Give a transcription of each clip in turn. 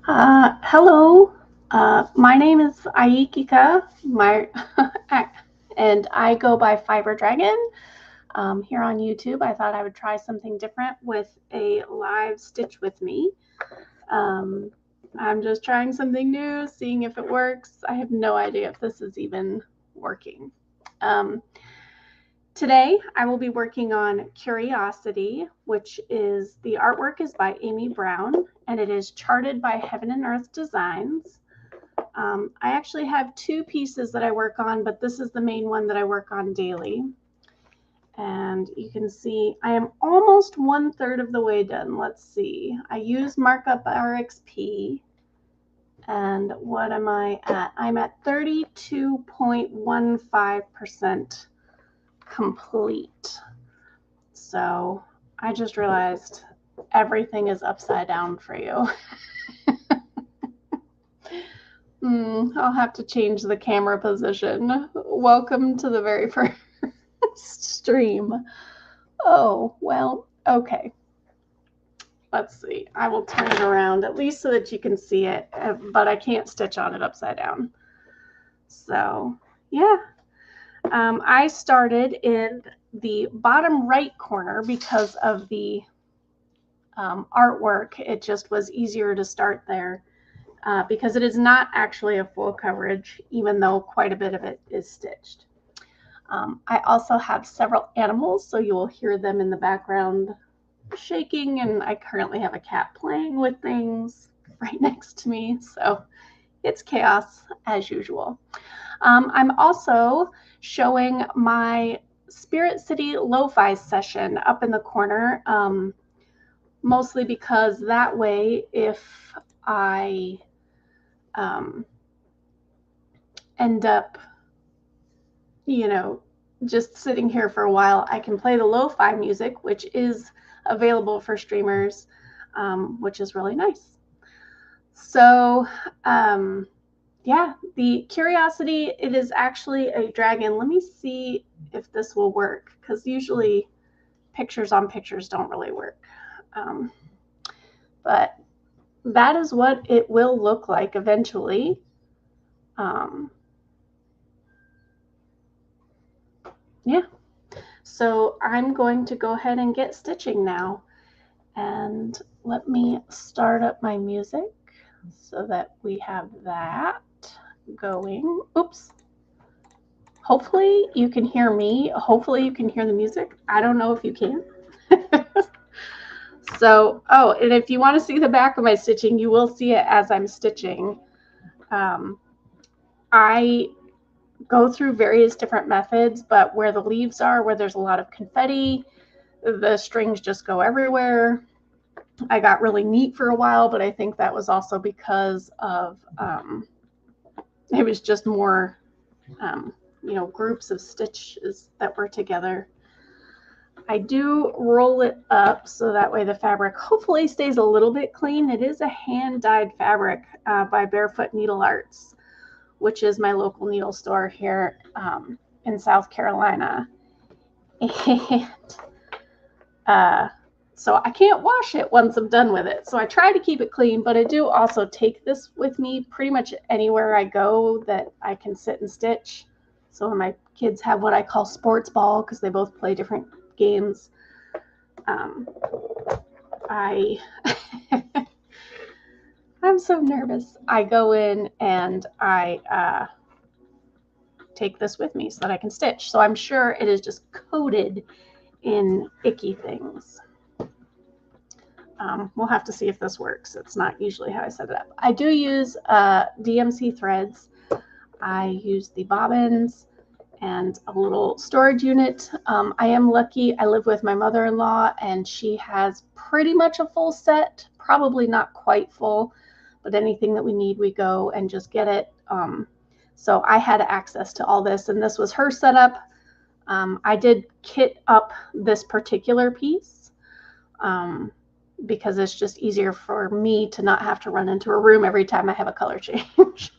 Hello, my name is Aikika, and I go by Fiber Dragon here on YouTube. I thought I would try something different with a live stitch with me. Um, I'm just trying something new, seeing if it works. I have no idea if this is even working. Um, Today, I will be working on Curiosity, which is the artwork is by Amy Brown, and it is charted by Heaven and Earth Designs. I actually have two pieces that I work on, but this is the main one that I work on daily. And you can see I am almost 1/3 of the way done. Let's see. I use Markup RXP. And what am I at? I'm at 32.15% complete. So I just realized everything is upside down for you. I'll have to change the camera position. Welcome to the very first stream. Oh, well, okay. Let's see. I will turn it around at least so that you can see it, but I can't stitch on it upside down. So, yeah. I started in the bottom right corner because of the artwork. It just was easier to start there because it is not actually a full coverage, even though quite a bit of it is stitched. I also have several animals, so you will hear them in the background shaking, and I currently have a cat playing with things right next to me, so it's chaos as usual. I'm also showing my Sprit City Lofi session up in the corner, mostly because that way if I end up, just sitting here for a while, I can play the lo-fi music, which is available for streamers, which is really nice. So, yeah, the Curiosity, it is actually a dragon. Let me see if this will work, because usually pictures on pictures don't really work. But that is what it will look like eventually. Yeah. So I'm going to go ahead and get stitching now. And let me start up my music so that we have that going. Oops. Hopefully you can hear me. Hopefully you can hear the music. I don't know if you can. So, oh, and if you want to see the back of my stitching, you will see it as I'm stitching. I go through various different methods, but where the leaves are, where there's a lot of confetti, the strings just go everywhere. I got really neat for a while, but I think that was also because of it was just more, groups of stitches that were together. I do roll it up so that way the fabric hopefully stays a little bit clean. It is a hand-dyed fabric by Barefoot Needle Arts, which is my local needle store here in South Carolina. And so I can't wash it once I'm done with it. So I try to keep it clean, but I do also take this with me pretty much anywhere I go that I can sit and stitch. So when my kids have what I call sports ball, because they both play different games, I'm so nervous. I go in and I take this with me so that I can stitch. So I'm sure it is just coated in icky things. We'll have to see if this works. It's not usually how I set it up. I do use DMC threads. I use the bobbins and a little storage unit. I am lucky. I live with my mother-in-law, and she has pretty much a full set, probably not quite full, but anything that we need, we go and just get it. So I had access to all this, and this was her setup. I did kit up this particular piece because it's just easier for me to not have to run into a room every time I have a color change.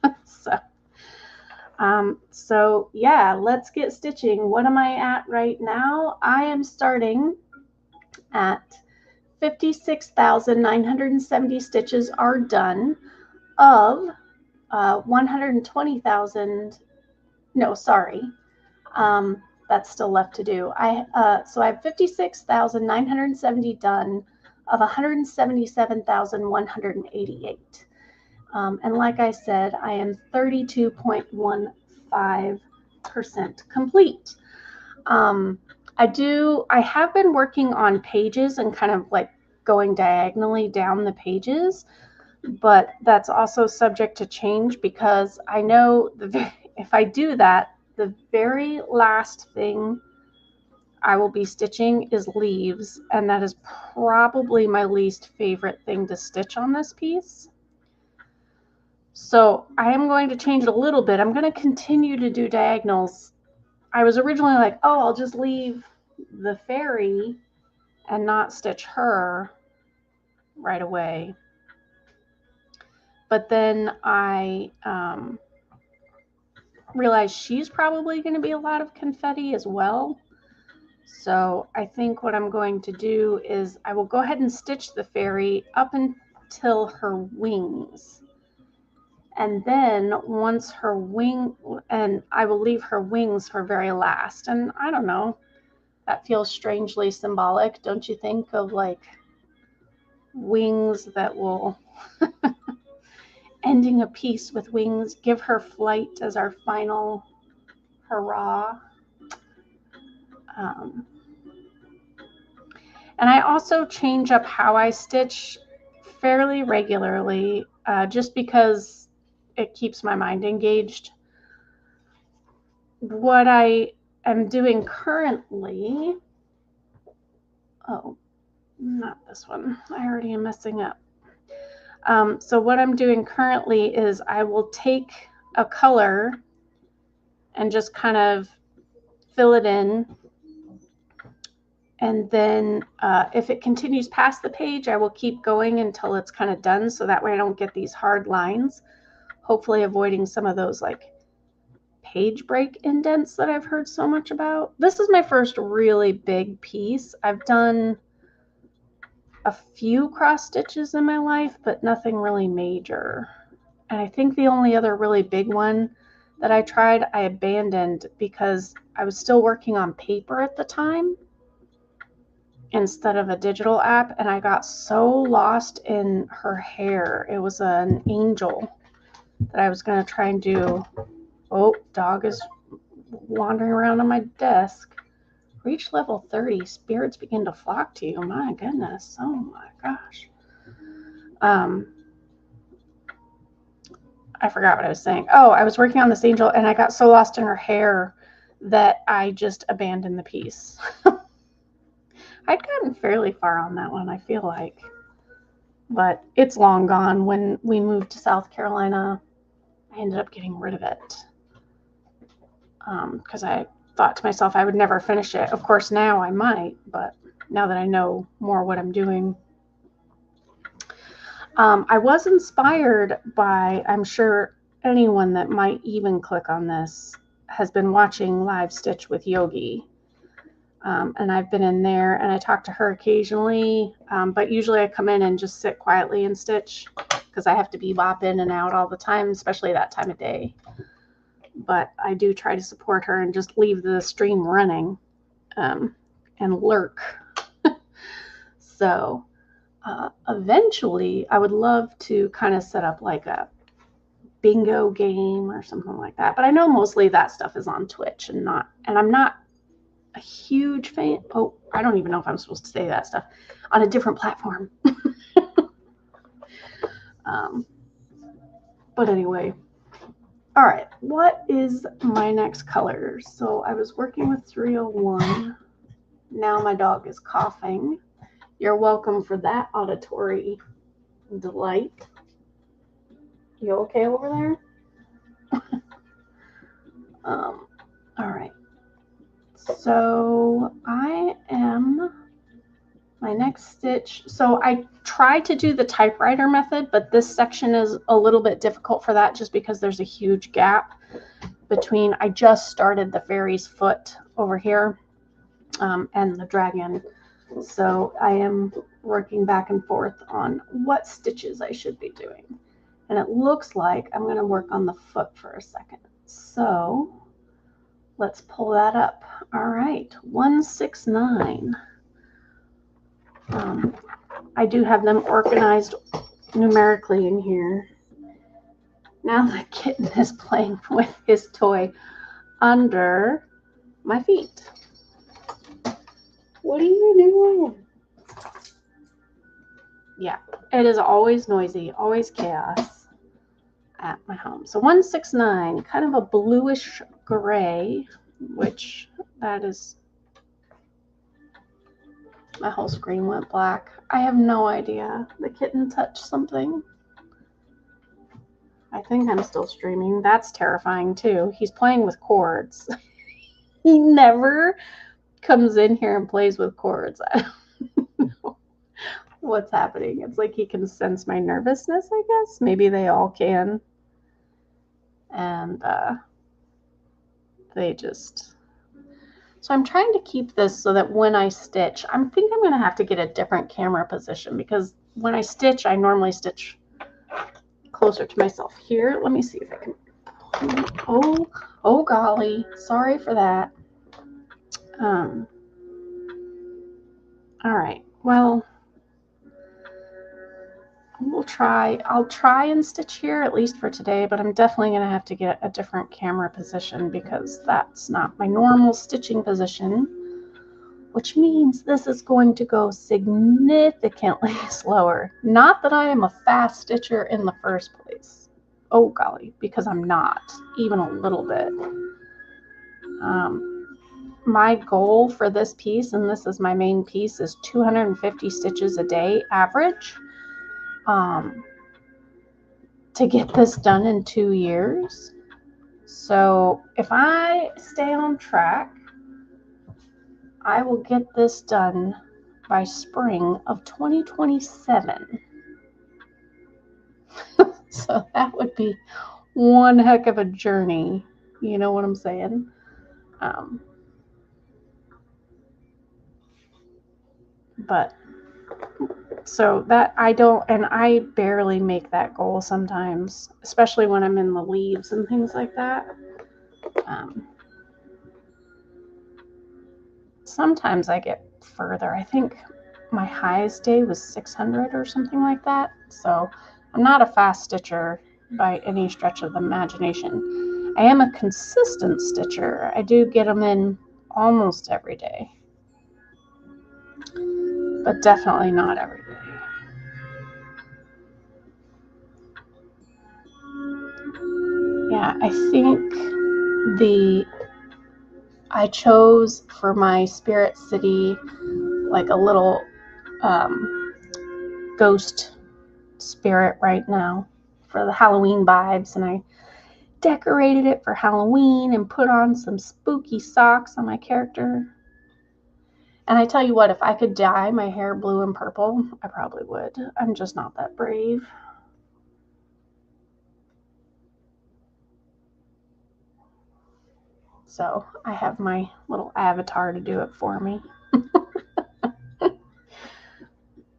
So yeah, let's get stitching. What am I at right now? I am starting at 56,970 stitches are done of 120,000. No, sorry. That's still left to do. So I have 56,970 done of 177,188. And like I said, I am 32.15% complete. I have been working on pages and kind of like going diagonally down the pages, but that's also subject to change because I know if I do that, the very last thing I will be stitching is leaves, and that is probably my least favorite thing to stitch on this piece. So I am going to change it a little bit. I'm going to continue to do diagonals. I was originally like, oh, I'll just leave the fairy and not stitch her right away. But then I realized she's probably going to be a lot of confetti as well. So I think what I'm going to do is I will go ahead and stitch the fairy up until her wings. And then once her wing, and I will leave her wings for very last. And I don't know, that feels strangely symbolic, don't you think, of like wings that will ending a piece with wings, give her flight as our final hurrah. And I also change up how I stitch fairly regularly, just because it keeps my mind engaged. What I am doing currently, oh, not this one, I already am messing up. So what I'm doing currently is I will take a color and just kind of fill it in. And then if it continues past the page, I will keep going until it's kind of done. So that way I don't get these hard lines, hopefully avoiding some of those like page break indents that I've heard so much about. This is my first really big piece. I've done a few cross stitches in my life, but nothing really major. And I think the only other really big one that I tried, I abandoned because I was still working on paper at the time instead of a digital app, and I got so lost in her hair. It was an angel that I was going to try and do. Oh, dog is wandering around on my desk. Reach level 30, spirits begin to flock to you. My goodness. Oh my gosh. I forgot what I was saying. Oh, I was working on this angel and I got so lost in her hair that I just abandoned the piece. I'd gotten fairly far on that one, I feel like. But it's long gone. When we moved to South Carolina, I ended up getting rid of it. Because I thought to myself I would never finish it. Of course, now I might, but now that I know more what I'm doing. I was inspired by, I'm sure anyone that might even click on this has been watching Live Stitch with Yogi. And I've been in there and I talk to her occasionally, but usually I come in and just sit quietly and stitch because I have to bebop in and out all the time, especially that time of day. But I do try to support her and just leave the stream running and lurk. So eventually I would love to kind of set up like a bingo game or something like that. But I know mostly that stuff is on Twitch and I'm not a huge fan. Oh, I don't even know if I'm supposed to say that stuff on a different platform. But anyway. All right, what is my next color? So I was working with 301. Now my dog is coughing. You're welcome for that auditory delight. You okay over there? All right. So my next stitch. So I tried to do the typewriter method, but this section is a little bit difficult for that just because there's a huge gap between, I just started the fairy's foot over here and the dragon. So I am working back and forth on what stitches I should be doing. And it looks like I'm going to work on the foot for a second. So let's pull that up. All right, 169. I do have them organized numerically in here. Now the kitten is playing with his toy under my feet. What are you doing? Yeah, it is always noisy, always chaos at my home. So 169, kind of a bluish gray, which that is, my whole screen went black. I have no idea. The kitten touched something. I think I'm still streaming. That's terrifying too. He's playing with cords. He never comes in here and plays with cords. I don't know what's happening. It's like he can sense my nervousness, I guess. Maybe they all can. And they just... So I'm trying to keep this so that when I stitch, I think I'm going to have to get a different camera position, because when I stitch, I normally stitch closer to myself. Here, let me see if I can... Oh golly, sorry for that. All right, well, I'll try and stitch here, at least for today, but I'm definitely going to have to get a different camera position because that's not my normal stitching position, which means this is going to go significantly slower. Not that I am a fast stitcher in the first place. Oh golly, because I'm not, even a little bit. My goal for this piece, and this is my main piece, is 250 stitches a day average. To get this done in 2 years. So if I stay on track, I will get this done by spring of 2027. So that would be one heck of a journey. You know what I'm saying? But so that I barely make that goal sometimes, especially when I'm in the leaves and things like that. Sometimes I get further. I think my highest day was 600 or something like that. So I'm not a fast stitcher by any stretch of the imagination. I am a consistent stitcher. I do get them in almost every day, but definitely not every day. Yeah, I think I chose for my Sprit City like a little ghost spirit right now for the Halloween vibes, and I decorated it for Halloween and put on some spooky socks on my character. And I tell you what, if I could dye my hair blue and purple, I probably would. I'm just not that brave. So I have my little avatar to do it for me.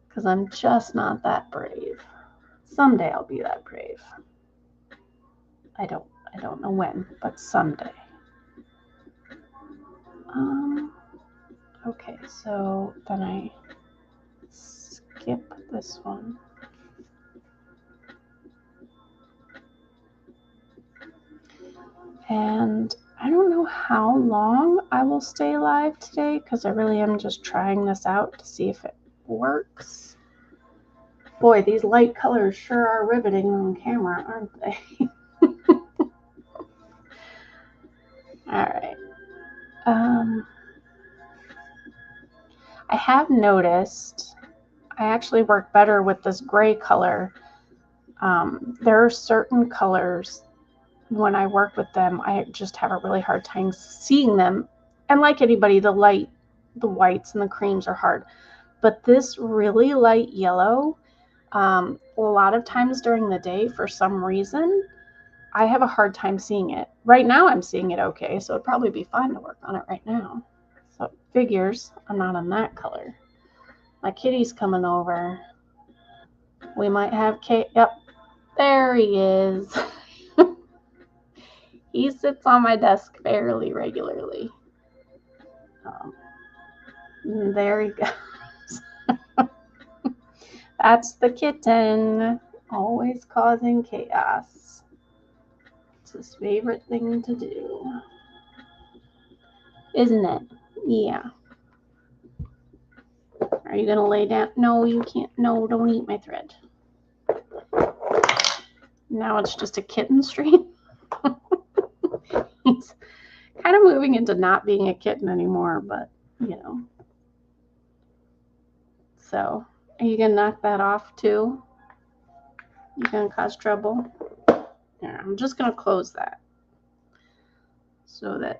Because I'm just not that brave. Someday I'll be that brave. I don't know when, but someday. Okay, so then I skip this one. And I don't know how long I will stay live today, because I really am just trying this out to see if it works. Boy, these light colors sure are riveting on camera, aren't they? All right. I have noticed I actually work better with this gray color. There are certain colors, when I work with them, I just have a really hard time seeing them. And like anybody, the whites and the creams are hard. But this really light yellow, a lot of times during the day, for some reason, I have a hard time seeing it. Right now I'm seeing it okay, so it'd probably be fine to work on it right now. So it figures I'm not on that color. My kitty's coming over. We might have Kate. Yep, there he is. He sits on my desk fairly regularly. There he goes. That's the kitten, always causing chaos. It's his favorite thing to do, isn't it? Yeah. Are you gonna lay down? No, you can't. No, don't eat my thread. Now it's just a kitten stream. He's kind of moving into not being a kitten anymore, but you know. So, are you gonna knock that off too? You gonna cause trouble? Here, I'm just gonna close that so that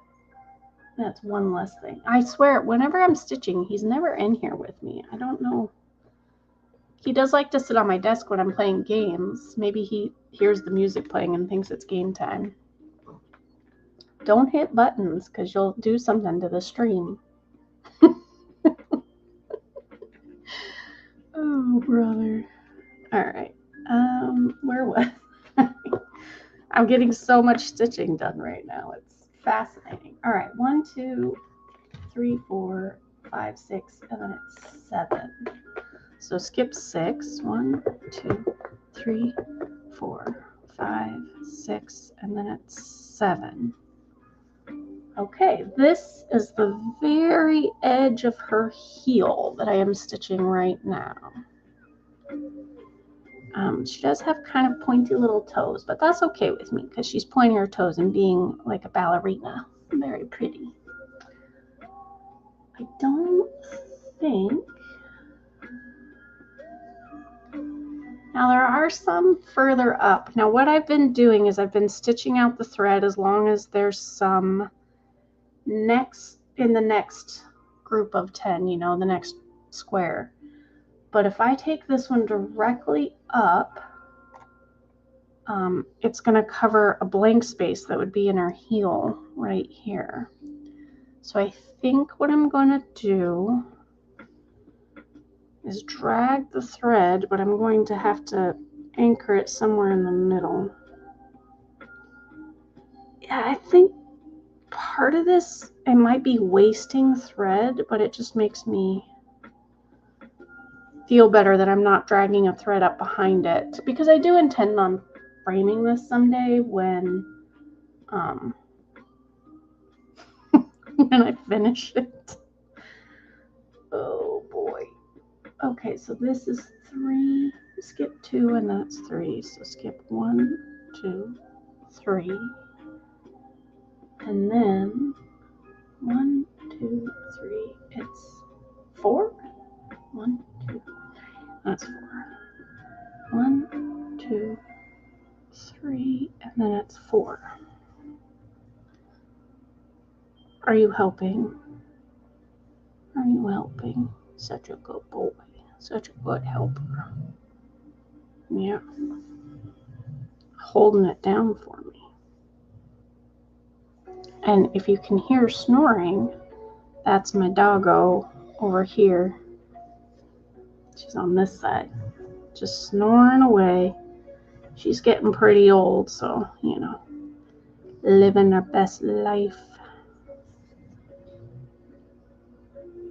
that's one less thing. I swear, whenever I'm stitching, he's never in here with me. I don't know. He does like to sit on my desk when I'm playing games. Maybe he hears the music playing and thinks it's game time. Don't hit buttons because you'll do something to the stream. Oh, brother. All right. Where was I? I'm getting so much stitching done right now. It's fascinating. All right. 1, 2, 3, 4, 5, 6, and then it's 7. So skip 6. 1, 2, 3, 4, 5, 6, and then it's 7. Okay, this is the very edge of her heel that I am stitching right now. She does have kind of pointy little toes, but that's okay with me because she's pointing her toes and being like a ballerina. Very pretty. I don't think... Now there are some further up. Now what I've been doing is I've been stitching out the thread as long as there's some next in the next group of 10, you know, the next square. But if I take this one directly up, it's going to cover a blank space that would be in her heel right here. So I think what I'm going to do is drag the thread, but I'm going to have to anchor it somewhere in the middle. Yeah, I think part of this, it might be wasting thread, but it just makes me feel better that I'm not dragging a thread up behind it, because I do intend on framing this someday when when I finish it. Oh boy. Okay, so this is 3, skip 2, and that's 3. So skip 1, 2, 3, and then 1, 2, 3, it's 4. 1, 2, that's 4. 1, 2, 3, and then it's 4. Are you helping? Are you helping? Such a good boy. Such a good helper. Yeah. Holding it down for me. And if you can hear snoring, that's my doggo over here. She's on this side. Just snoring away. She's getting pretty old, so, you know, living her best life.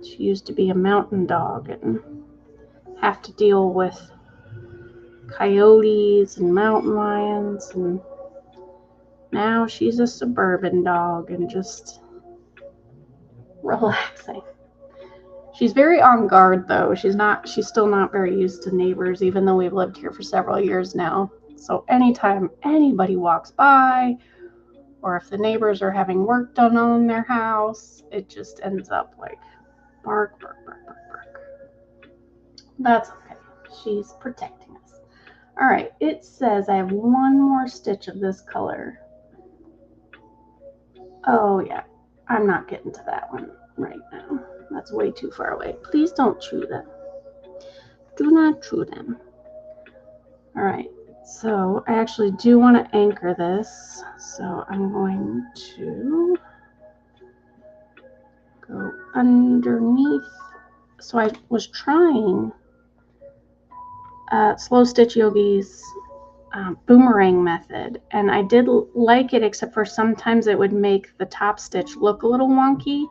She used to be a mountain dog and have to deal with coyotes and mountain lions, and now she's a suburban dog and just relaxing. She's very on guard though. She's still not very used to neighbors, even though we've lived here for several years now. So anytime anybody walks by, or if the neighbors are having work done on their house, it just ends up like bark, bark, bark, bark, bark. That's okay. She's protecting us. All right, it says I have one more stitch of this color. Oh yeah, I'm not getting to that one right now. That's way too far away. Please don't chew them. Do not chew them. All right, so I actually do want to anchor this. So I'm going to go underneath So I was trying Slow Stitch Yogi's boomerang method, and I did like it, except for sometimes it would make the top stitch look a little wonky,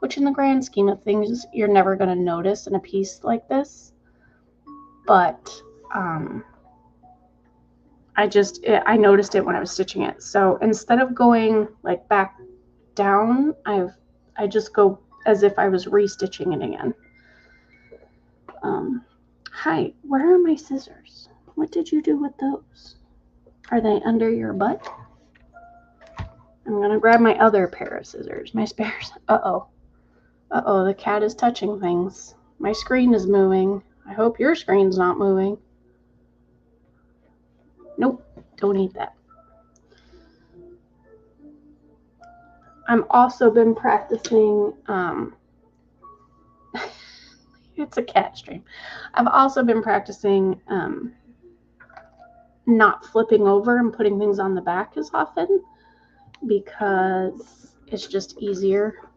which in the grand scheme of things you're never going to notice in a piece like this. But I noticed it when I was stitching it. So instead of going like back down, I just go as if I was restitching it again. Hi, where are my scissors? What did you do with those? Are they under your butt? I'm gonna grab my other pair of scissors, my spares. Uh-oh, the cat is touching things. My screen is moving. I hope your screen's not moving. Nope, don't eat that. I've also been practicing, it's a cat stream. I've also been practicing not flipping over and putting things on the back as often, because it's just easier.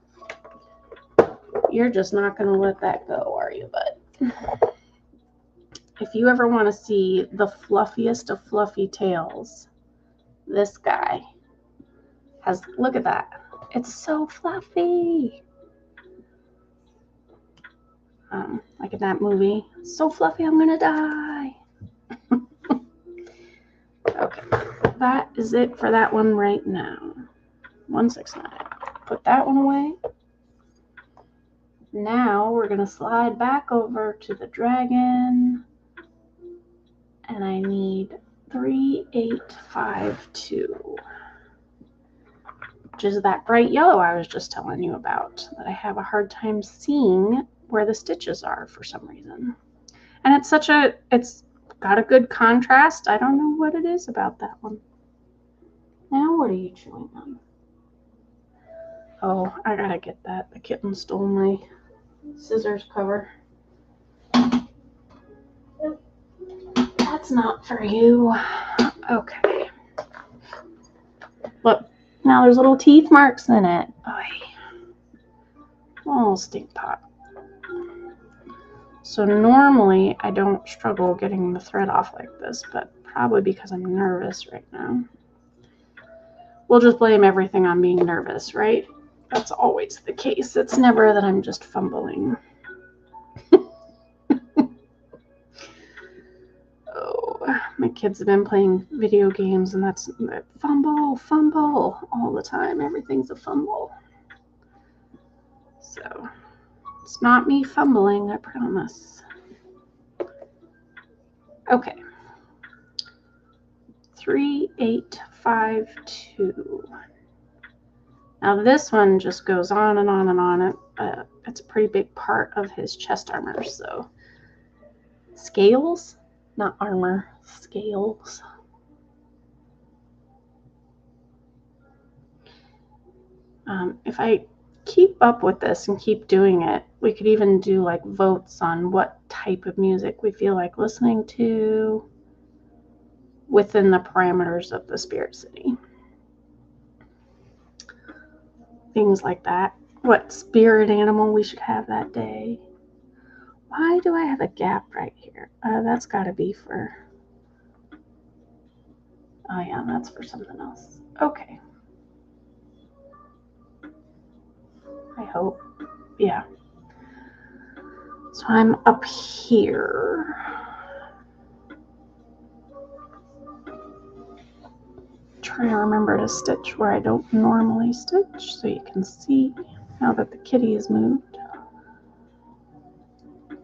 You're just not going to let that go, are you, bud? If you ever want to see the fluffiest of fluffy tails, this guy has, look at that. It's so fluffy. Like in that movie, so fluffy I'm gonna die. Okay, that is it for that one right now. 169. Put that one away. Now we're gonna slide back over to the dragon, and I need 3852, which is that bright yellow I was just telling you about, that I have a hard time seeing where the stitches are for some reason. And it's got a good contrast. I don't know what it is about that one. Now what are you chewing on? Oh, I gotta get that. The kitten stole my scissors cover. That's not for you. Okay. Look, now there's little teeth marks in it. Oh, stink pot. So normally I don't struggle getting the thread off like this, but probably because I'm nervous right now. We'll just blame everything on being nervous, right? That's always the case. It's never that I'm just fumbling. Oh, my kids have been playing video games, and that's fumble all the time. Everything's a fumble. So it's not me fumbling, I promise. Okay. 3852. Now this one just goes on and on and on. It's a pretty big part of his chest armor. So scales, not armor, scales. If I keep up with this and keep doing it, we could even do like votes on what type of music we feel like listening to within the parameters of the Sprit City. Things like that. What spirit animal we should have that day. Why do I have a gap right here? That's got to be for... Oh yeah, that's for something else. Okay. I hope. Yeah. So I'm up here. Trying to remember to stitch where I don't normally stitch, so you can see now that the kitty has moved.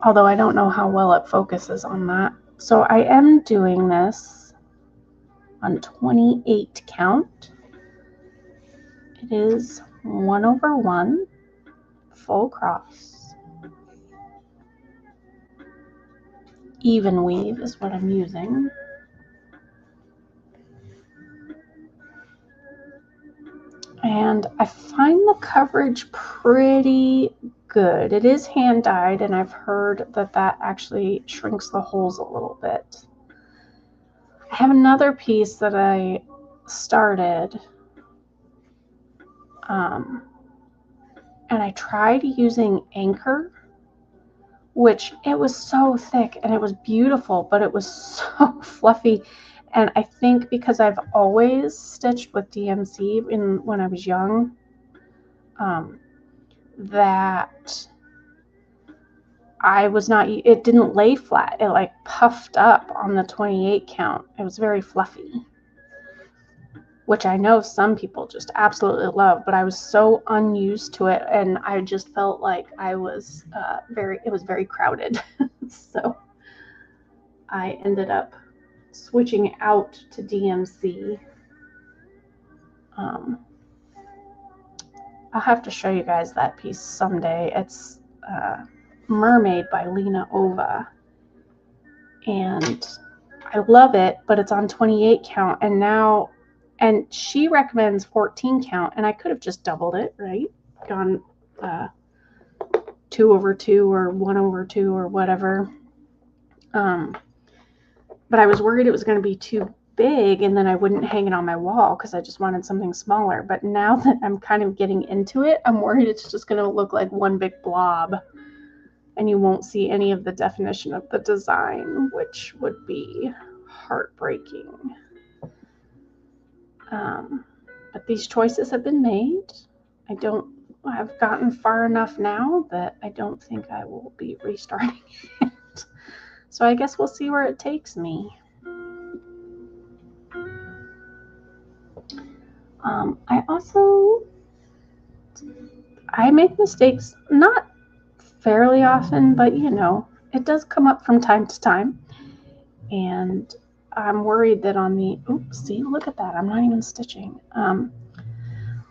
Although I don't know how well it focuses on that. So I am doing this on 28 count. It is 1/1 full cross. Even weave is what I'm using. And I find the coverage pretty good. It is hand dyed, and I've heard that that actually shrinks the holes a little bit. I have another piece that I started, and I tried using Anchor, which it was so thick and it was beautiful, but it was so fluffy. And I think because I've always stitched with DMC when I was young, that I was not, it didn't lay flat. It like puffed up on the 28 count. It was very fluffy, which I know some people just absolutely love, but I was so unused to it, and I just felt like I was it was very crowded. So I ended up switching out to DMC. I'll have to show you guys that piece someday. It's Mermaid by Lena Ova, and I love it, but it's on 28 count, and she recommends 14 count, and I could have just doubled it, right? Gone 2/2 or 1/2 or whatever. But I was worried it was going to be too big and then I wouldn't hang it on my wall because I just wanted something smaller. But now that I'm kind of getting into it, I'm worried it's just going to look like one big blob and you won't see any of the definition of the design, which would be heartbreaking. But these choices have been made. I've gotten far enough now that I don't think I will be restarting it. So I guess we'll see where it takes me. I make mistakes, not fairly often, but it does come up from time to time. And I'm worried that on the, see, look at that. I'm not even stitching. I'm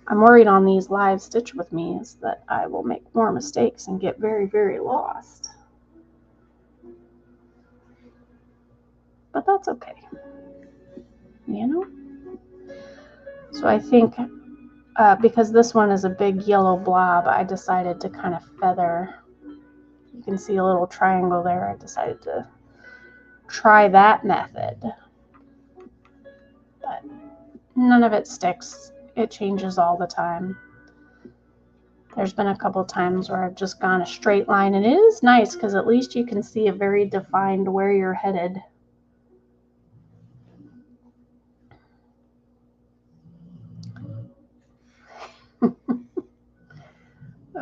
worried on these live stitch with me's that I will make more mistakes and get very, very lost. But that's okay. So I think because this one is a big yellow blob, I decided to kind of feather. You can see a little triangle there. I decided to try that method. But none of it sticks. It changes all the time. There's been a couple times where I've just gone a straight line, and it is nice because at least you can see a very defined where you're headed.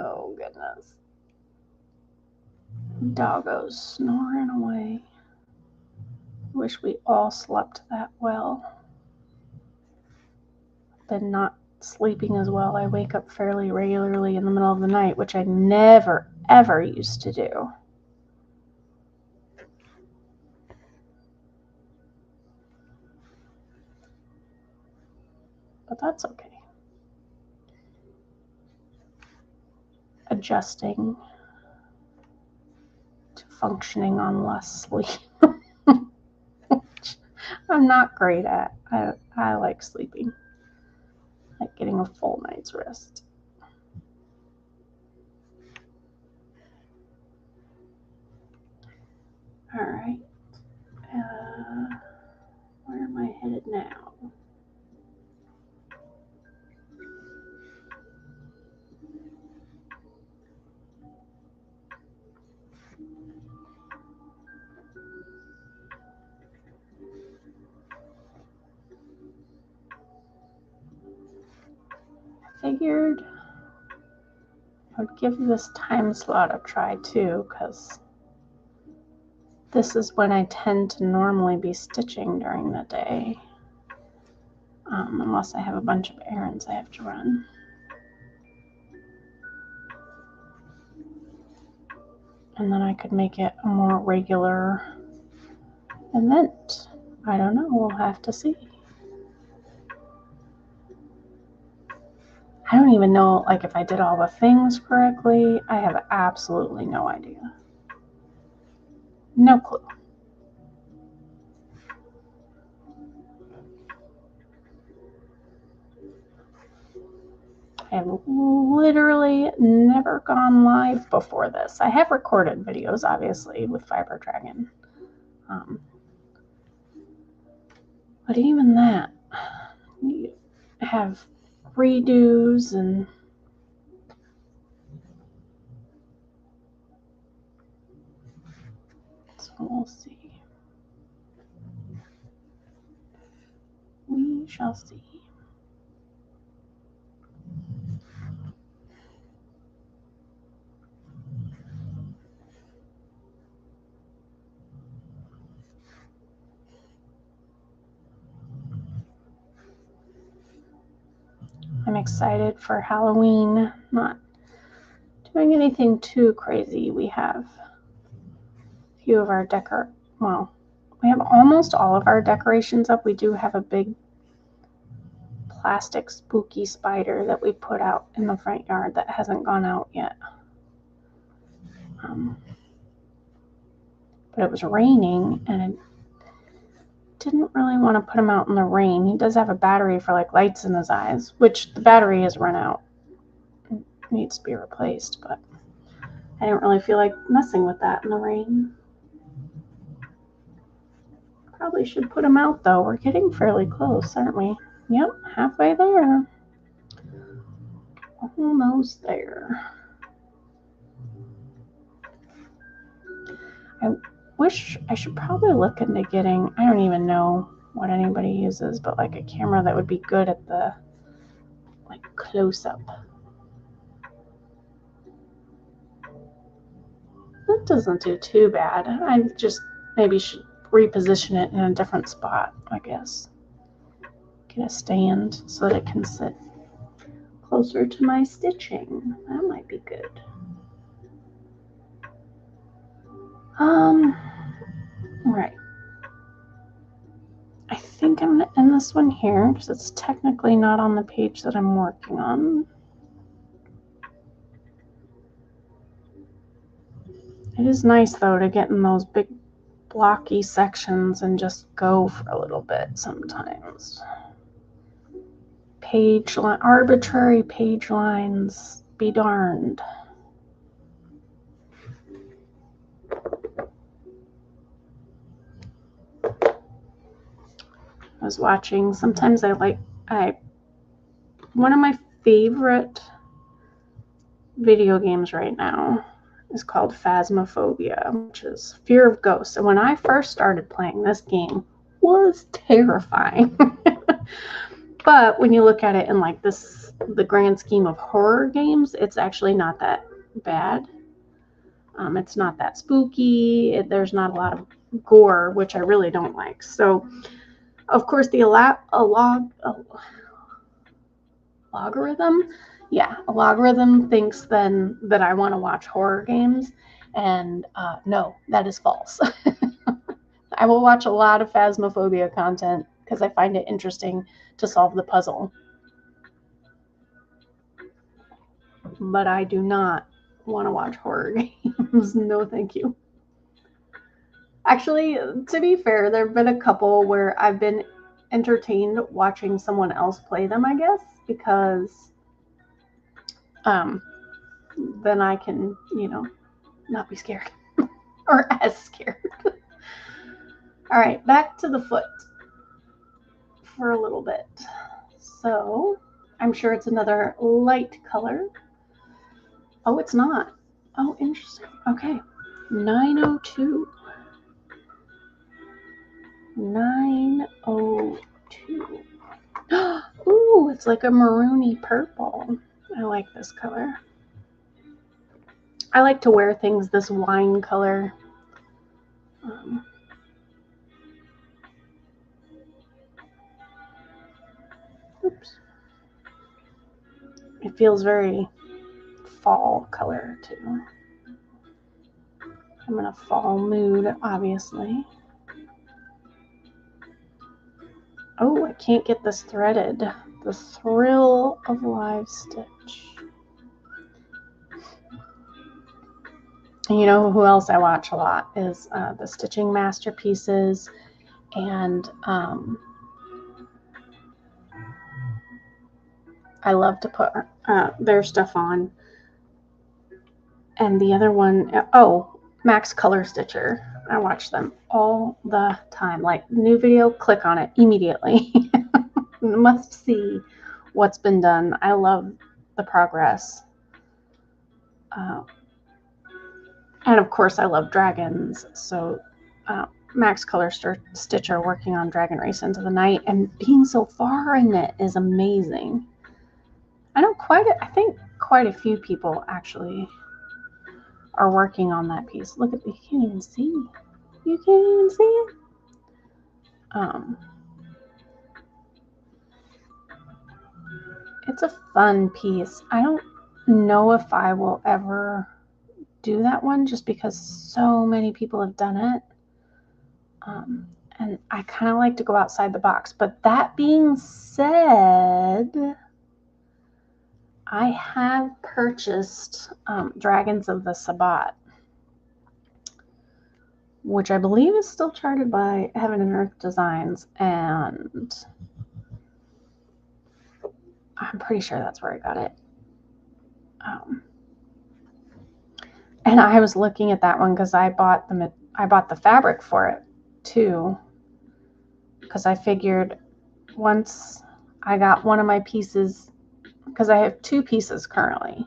Oh, goodness. Doggo's snoring away. Wish we all slept that well. Been not sleeping as well. I wake up fairly regularly in the middle of the night, which I never, ever used to do. But that's okay. Adjusting to functioning on less sleep. Which I'm not great at. I like sleeping. I like getting a full night's rest. All right. Where am I headed now? Figured I would give this time slot a try too, because this is when I tend to normally be stitching during the day, unless I have a bunch of errands I have to run. And then I could make it a more regular event. I don't know, we'll have to see. I don't even know, like, if I did all the things correctly. I have absolutely no idea. No clue. I have literally never gone live before this. I have recorded videos, obviously, with Fiber Dragon. But even that, you have redos and We shall see. I'm excited for Halloween. Not doing anything too crazy. We have a few of our we have almost all of our decorations up. We do have a big plastic spooky spider that we put out in the front yard that hasn't gone out yet. But it was raining and I didn't really want to put him out in the rain. He does have a battery for like lights in his eyes, which the battery has run out. It needs to be replaced, but I didn't really feel like messing with that in the rain. Probably should put him out though. We're getting fairly close, aren't we? Yep, halfway there. Almost there. I wish I should probably look into getting, I don't even know what anybody uses, but like a camera that would be good at the like close up. That doesn't do too bad. I just maybe should reposition it in a different spot, I guess. Get a stand so that it can sit closer to my stitching. That might be good. Right. I think I'm going to end this one here because it's technically not on the page that I'm working on. It is nice though to get in those big blocky sections and just go for a little bit sometimes. Arbitrary page lines be darned. I was watching, sometimes one of my favorite video games right now is called Phasmophobia, which is fear of ghosts. And when I first started playing, this game was terrifying. But when you look at it in like the grand scheme of horror games, it's actually not that bad. It's not that spooky. There's not a lot of gore, which I really don't like. So, of course, the algorithm thinks then that I want to watch horror games, and no, that is false. I will watch a lot of Phasmophobia content because I find it interesting to solve the puzzle. But I do not want to watch horror games. No, thank you. Actually, to be fair, there have been a couple where I've been entertained watching someone else play them, I guess, because then I can, not be scared or as scared. All right, back to the foot for a little bit. So I'm sure it's another light color. Oh, it's not. Oh, interesting. Okay, 902. 902. Ooh, it's like a maroony purple. I like this color. I like to wear things this wine color. Oops. It feels very fall color too. I'm in a fall mood, obviously. Oh, I can't get this threaded. The thrill of live stitch. And you know who else I watch a lot is the Stitching Masterpieces, and I love to put their stuff on. And the other one, Max Color Stitcher. I watch them all the time. Like, new video, click on it immediately. Must see what's been done. I love the progress. And of course, I love dragons. So Max Color Stitcher working on Dragon Race Into the Night, and being so far in it is amazing. I know I think quite a few people actually are working on that piece. Look at, you can't even see. You can't even see it. It's a fun piece. I don't know if I will ever do that one just because so many people have done it. And I kind of like to go outside the box. But that being said, I have purchased Dragons of the Sabbat, which I believe is still charted by Heaven and Earth Designs, and I'm pretty sure that's where I got it. And I was looking at that one because I bought the fabric for it too, because I figured once I got one of my pieces, because I have 2 pieces currently,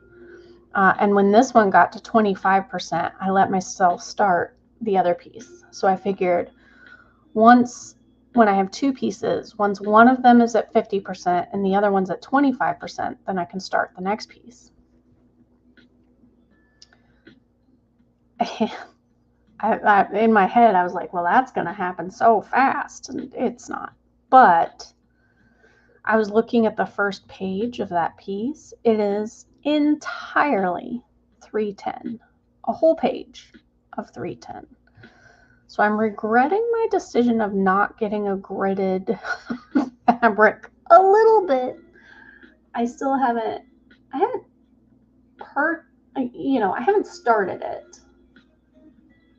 and when this one got to 25%, I let myself start the other piece. So I figured when I have 2 pieces, once one of them is at 50% and the other one's at 25%, then I can start the next piece. In my head, I was like, well, that's going to happen so fast, and it's not. But I was looking at the first page of that piece. It is entirely 310, a whole page of 310. So I'm regretting my decision of not getting a gridded fabric a little bit. I haven't started it,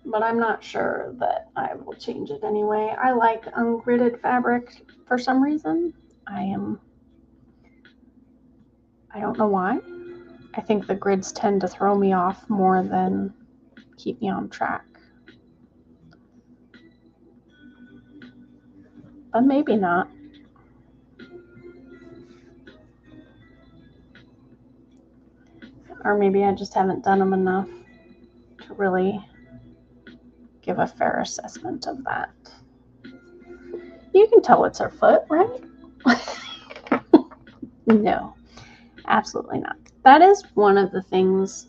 but I'm not sure that I will change it anyway. I like ungridded fabric for some reason. I don't know why. I think the grids tend to throw me off more than keep me on track. But maybe not. Or maybe I just haven't done them enough to really give a fair assessment of that. You can tell it's her foot, right? No, absolutely not. That is one of the things,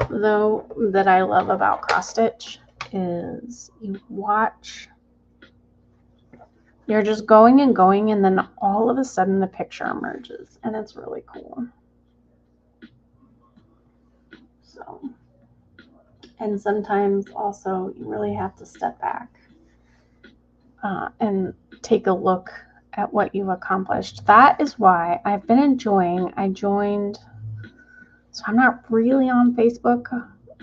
though, that I love about cross stitch is you watch. You're just going and going, and then all of a sudden the picture emerges, and it's really cool. So, and sometimes also you really have to step back and take a look at what you've accomplished. That is why I've been enjoying. I joined, so I'm not really on Facebook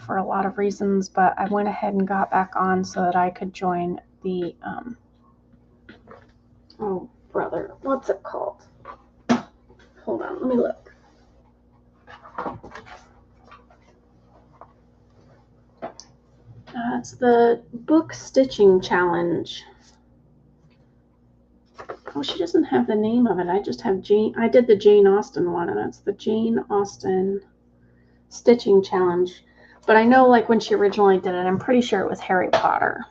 for a lot of reasons, but I went ahead and got back on so that I could join the oh brother, what's it called? Hold on, let me look. It's the book stitching challenge. Oh, she doesn't have the name of it. I just have Jane. I did the Jane Austen one, and that's the Jane Austen stitching challenge. But I know, like, when she originally did it, I'm pretty sure it was Harry Potter.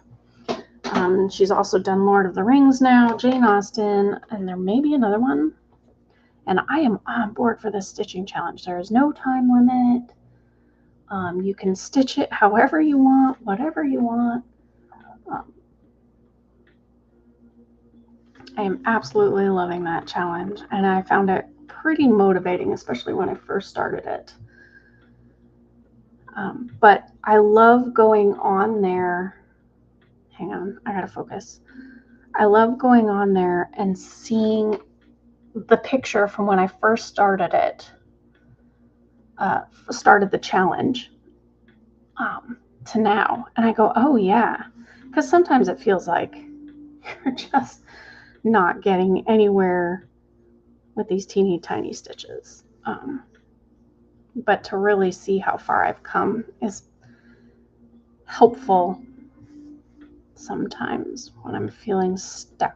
She's also done Lord of the Rings now, Jane Austen, and there may be another one. And I am on board for this stitching challenge. There is no time limit. You can stitch it however you want, whatever you want. I am absolutely loving that challenge, and I found it pretty motivating, especially when I first started it. But I love going on there. Hang on, I gotta focus. I love going on there and seeing the picture from when I first started it, started the challenge, to now. And I go, oh yeah, because sometimes it feels like you're just not getting anywhere with these teeny tiny stitches. But to really see how far I've come is helpful sometimes when I'm feeling stuck.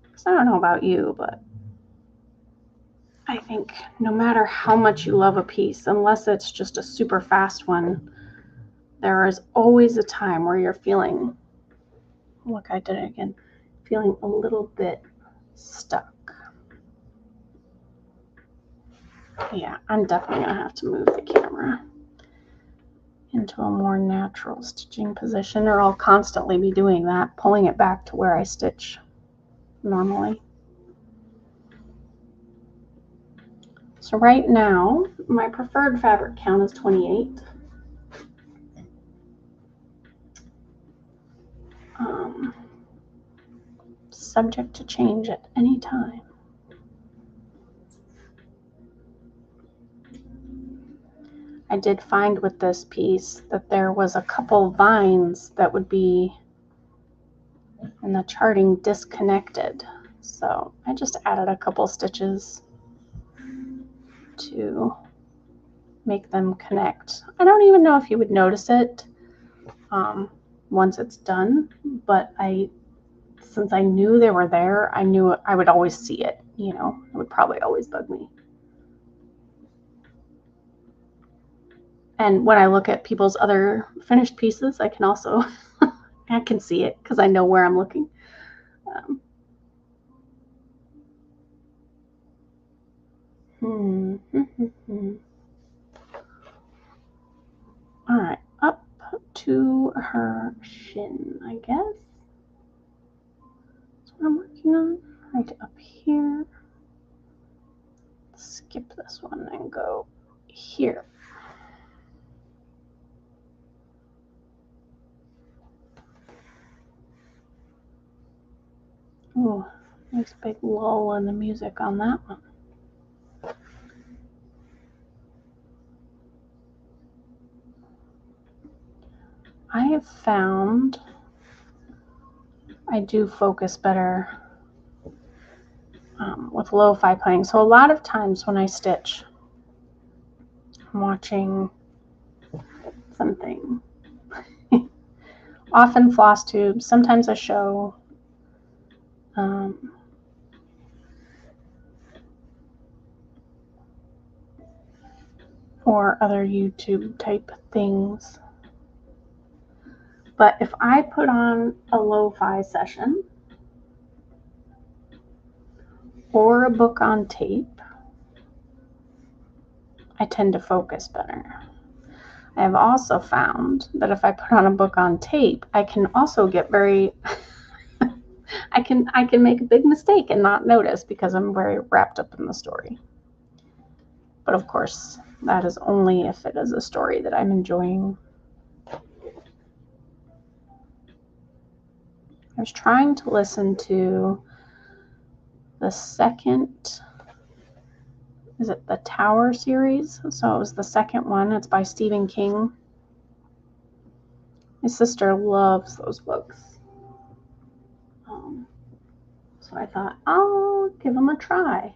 Because I don't know about you, but I think no matter how much you love a piece, unless it's just a super fast one, there is always a time where you're feeling, look, I did it again, feeling a little bit stuck. Yeah, I'm definitely going to have to move the camera into a more natural stitching position, or I'll constantly be doing that, pulling it back to where I stitch normally. So right now, my preferred fabric count is 28. Subject to change at any time. I did find with this piece that there was a couple vines that would be in the charting disconnected. So I just added a couple stitches to make them connect. I don't even know if you would notice it once it's done, but since I knew they were there, I knew I would always see it, you know, it would probably always bug me. And when I look at people's other finished pieces, I can also, I can see it because I know where I'm looking. All right, up to her shin, I guess. That's what I'm working on, right up here. Skip this one and go here. Ooh, nice big lull in the music on that one. I have found I do focus better with lo-fi playing. So a lot of times when I stitch, I'm watching something. Often floss tubes, sometimes a show. Or other YouTube type things. But if I put on a lo-fi session or a book on tape, I tend to focus better. I have also found that if I put on a book on tape, I can also get very I can make a big mistake and not notice because I'm very wrapped up in the story. But of course, that is only if it is a story that I'm enjoying. I was trying to listen to the second, is it the Tower series? So it was the second one. It's by Stephen King. My sister loves those books. So I thought, I'll give them a try.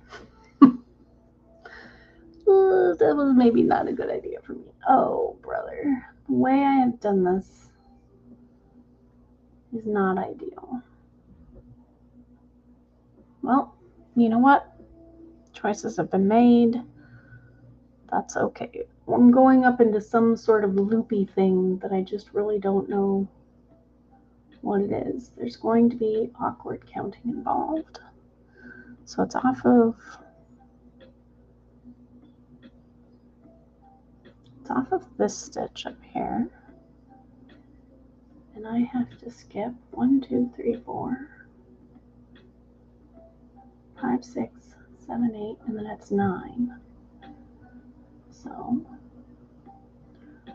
That was maybe not a good idea for me. Oh, brother. The way I have done this is not ideal. Well, you know what? Choices have been made. That's okay. I'm going up into some sort of loopy thing that I just really don't know what it is. There's going to be awkward counting involved. So it's off of this stitch up here. And I have to skip 1, 2, 3, 4, 5, 6, 7, 8, and then it's 9. So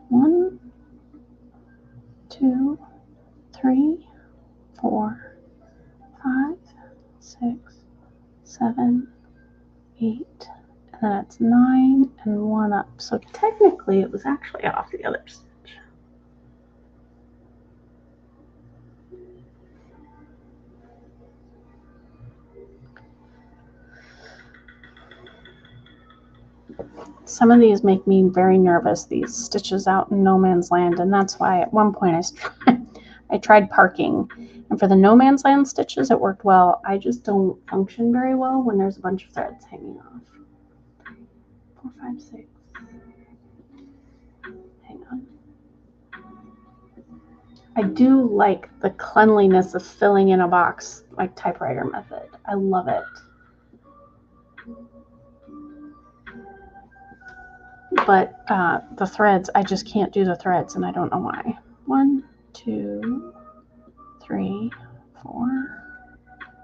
1, 2, 3, 4, 5, 6, 7, 8, and then it's 9 and 1 up. So technically it was actually off the other stitch. Some of these make me very nervous, these stitches out in no man's land, and that's why at one point I tried parking. And for the no man's land stitches, it worked well. I just don't function very well when there's a bunch of threads hanging off. 4, 5, 6. Hang on. I do like the cleanliness of filling in a box like typewriter method. I love it. But the threads, I just can't do the threads, and I don't know why. 1, 2, 3, 4.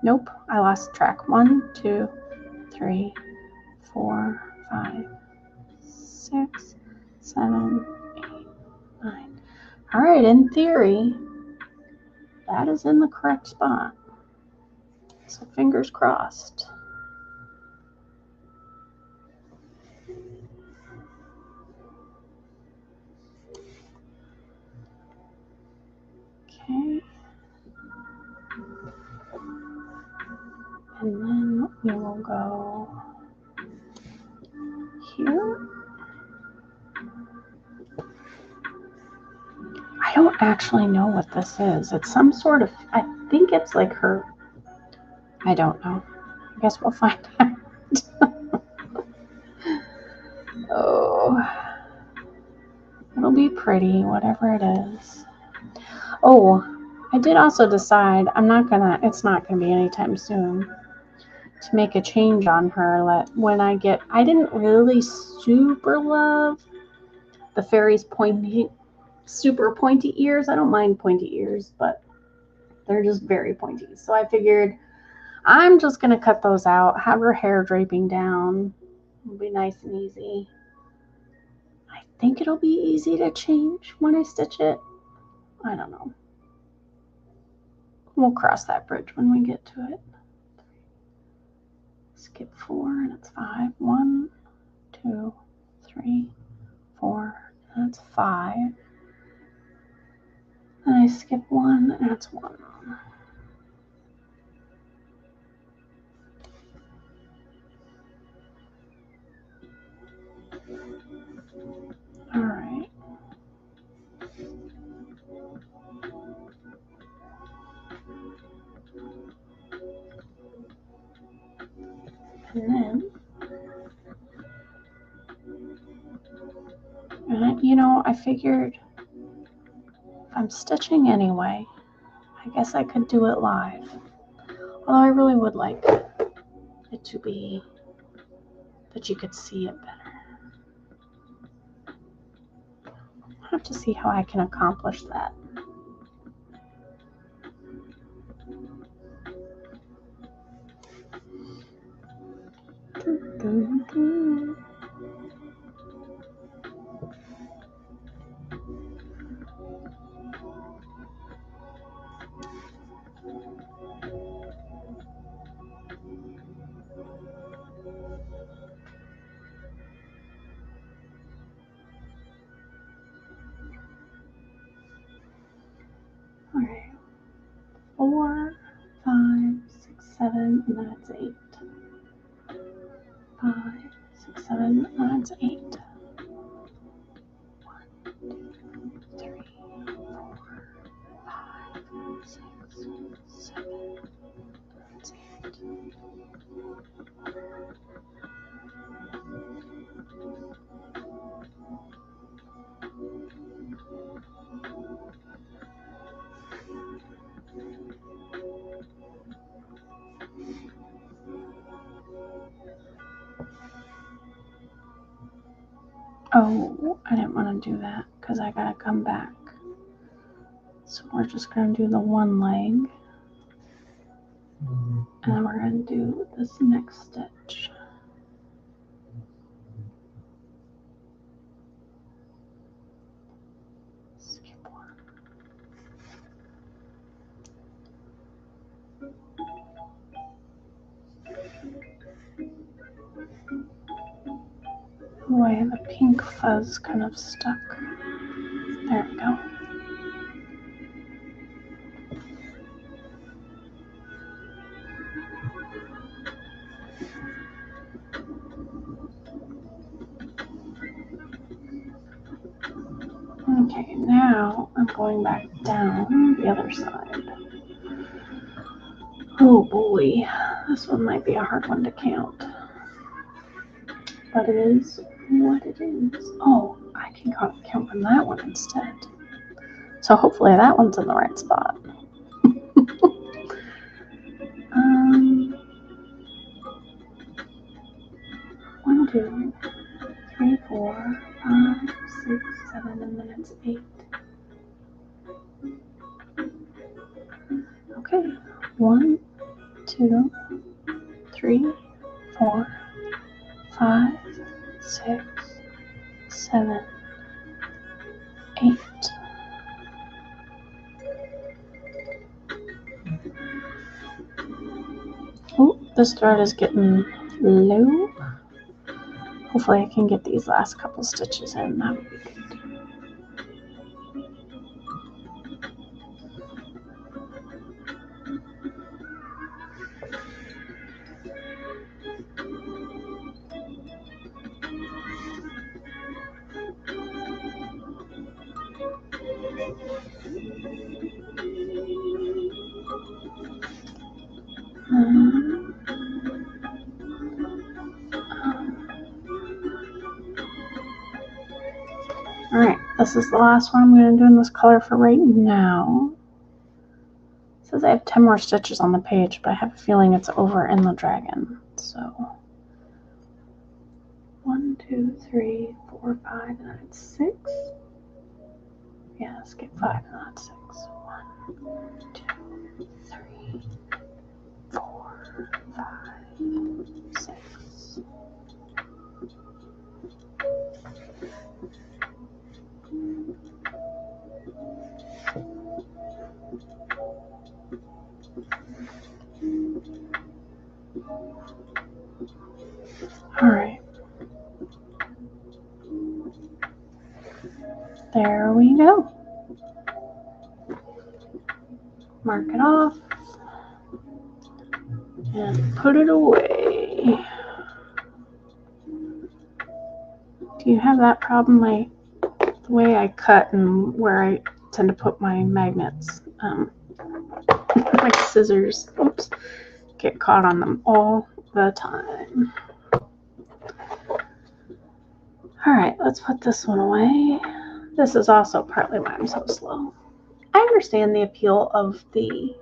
Nope, I lost track. 1, 2, 3, 4, 5, 6, 7, 8, 9. All right, in theory, that is in the correct spot. So fingers crossed. Okay. And then we will go here. I don't actually know what this is. It's some sort of, I think it's like her, I don't know. I guess we'll find out. Oh, it'll be pretty, whatever it is. Oh, I did also decide it's not gonna be anytime soon to make a change on her. When I didn't really super love the fairy's super pointy ears. I don't mind pointy ears, but they're just very pointy. So I figured I'm just gonna cut those out, have her hair draping down. It'll be nice and easy. I think it'll be easy to change when I stitch it. I don't know. We'll cross that bridge when we get to it. Skip 4 and it's 5. 1, 2, 3, 4, and that's 5. And I skip 1 and it's 1. All right. And then, I figured if I'm stitching anyway, I guess I could do it live. Although I really would like it to be that you could see it better. I'll have to see how I can accomplish that. All right. 4, 5, 6, 7, and that's 8. 5, 6, 7, and that's 8. 1, 2, 3, 4, 5, 6, 7, that's 8. Oh, I didn't want to do that because I gotta come back. So we're just gonna do the one leg. And then we're gonna do this next stitch. Skip 1. Oh, I have a pink fuzz kind of stuck. There we go. Okay, now I'm going back down the other side. Oh boy, this one might be a hard one to count. But it is what it is. Oh, I can count from that one instead. So hopefully that one's in the right spot. 1, 2, 3, 4, 5, 6, 7, and then it's 8. Okay, 1, 2, 3, 4, 5, 6, 7, 8. Oh, this thread is getting low. Hopefully I can get these last couple stitches in. That would be good. Alright, this is the last one I'm going to do in this color for right now. It says I have 10 more stitches on the page, but I have a feeling it's over in the dragon. So 1, 2, 3, 4, 5, and then it's 6. Yeah, skip 5, not 6. 1, 2, 3, 4, 5, 6. Alright. There we go. Mark it off and put it away. Do you have that problem? The way I cut and where I tend to put my magnets, like scissors, oops, get caught on them all the time. Alright, let's put this one away. This is also partly why I'm so slow. I understand the appeal of the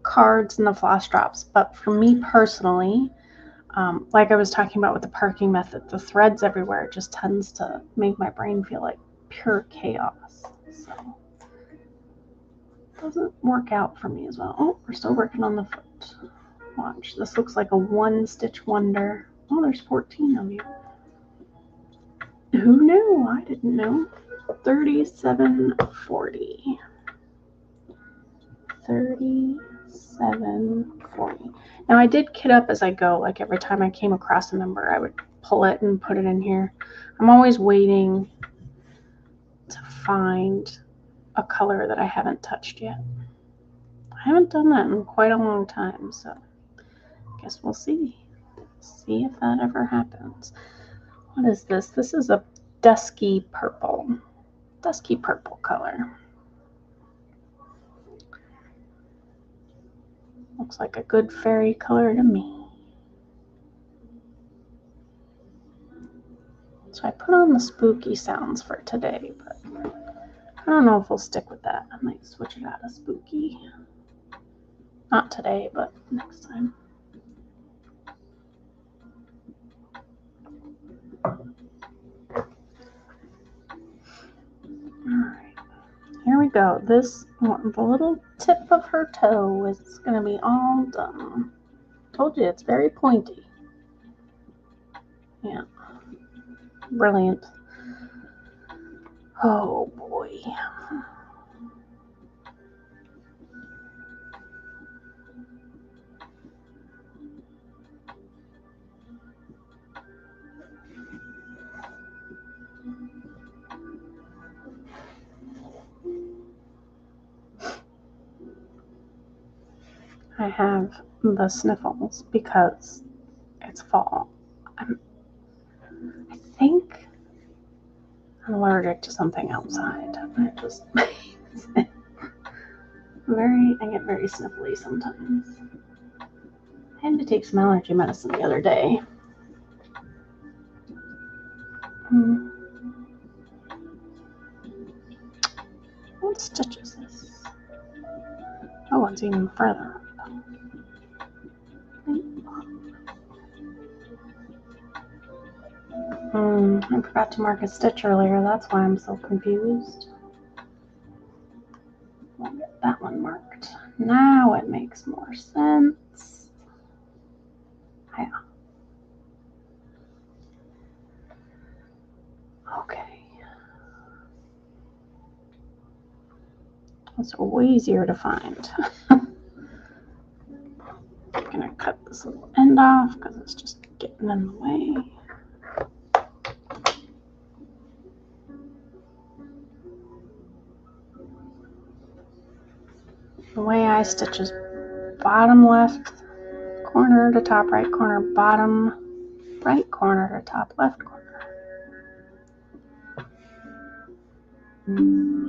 cards and the floss drops, but for me personally, like I was talking about with the parking method, the threads everywhere just tends to make my brain feel like pure chaos. So it doesn't work out for me as well. Oh, we're still working on the foot. Watch, this looks like a one stitch wonder. Oh, there's 14 of you. Who knew? I didn't know. 37.40. 37.40. Now I did kit up as I go. Like every time I came across a number, I would pull it and put it in here. I'm always waiting to find a color that I haven't touched yet. I haven't done that in quite a long time, so I guess we'll see. See if that ever happens. What is this? This is a dusky purple color. Looks like a good fairy color to me. So I put on the spooky sounds for today, but I don't know if we'll stick with that. I might switch it out of spooky. Not today, but next time. Alright, here we go. This one, the little tip of her toe is going to be all done. Told you it's very pointy. Yeah. Brilliant. Oh boy. I have the sniffles because it's fall. I think I'm allergic to something outside. I get very sniffly sometimes. I had to take some allergy medicine the other day. What stitch is this? Oh, one's even further. I forgot to mark a stitch earlier. That's why I'm so confused. I'll get that one marked. Now it makes more sense. Yeah. Okay. It's way easier to find. I'm gonna cut this little end off because it's just getting in the way. The way I stitch is bottom left corner to top right corner, bottom right corner to top left corner.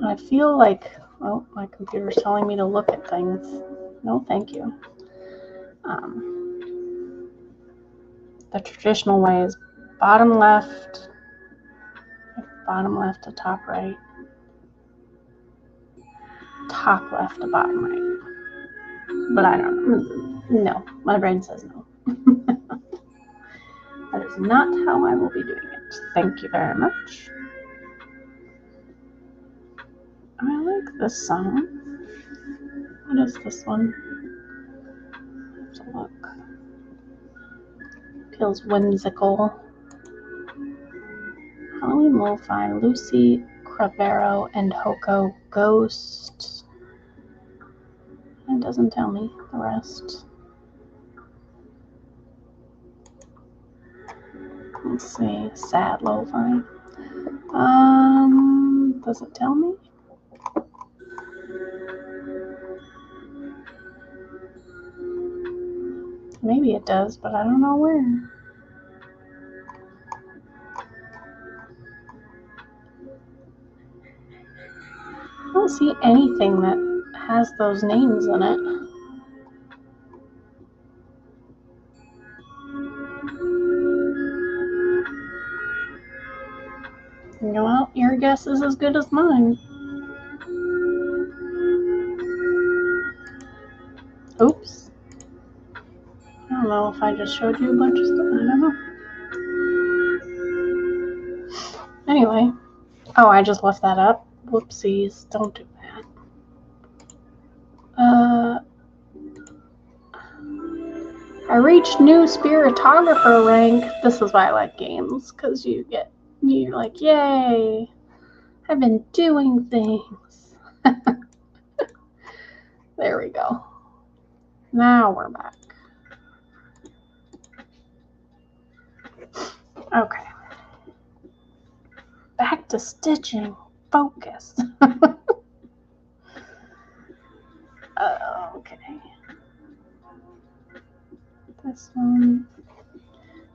I feel like, oh, my computer's telling me to look at things. No, thank you. The traditional way is bottom left to top right, top left to bottom right. But I don't know. No, my brain says no. That is not how I will be doing it. Thank you very much. I like this song. What is this one? Let's look. Feels whimsical. Halloween Lo-Fi, Lucy Cravero and Hoko Ghost. It doesn't tell me the rest. Let's see, sad Lo-Fi. Does it tell me? Maybe it does, but I don't know where. I don't see anything that has those names in it. Well, your guess is as good as mine. Oops. I don't know if I just showed you a bunch of stuff. I don't know. Anyway. Oh, I just left that up. Whoopsies. Don't do that. I reached new spiritographer rank. This is why I like games, because you're like, yay, I've been doing things. There we go. Now we're back. Okay. Back to stitching. Focus. Okay. This one.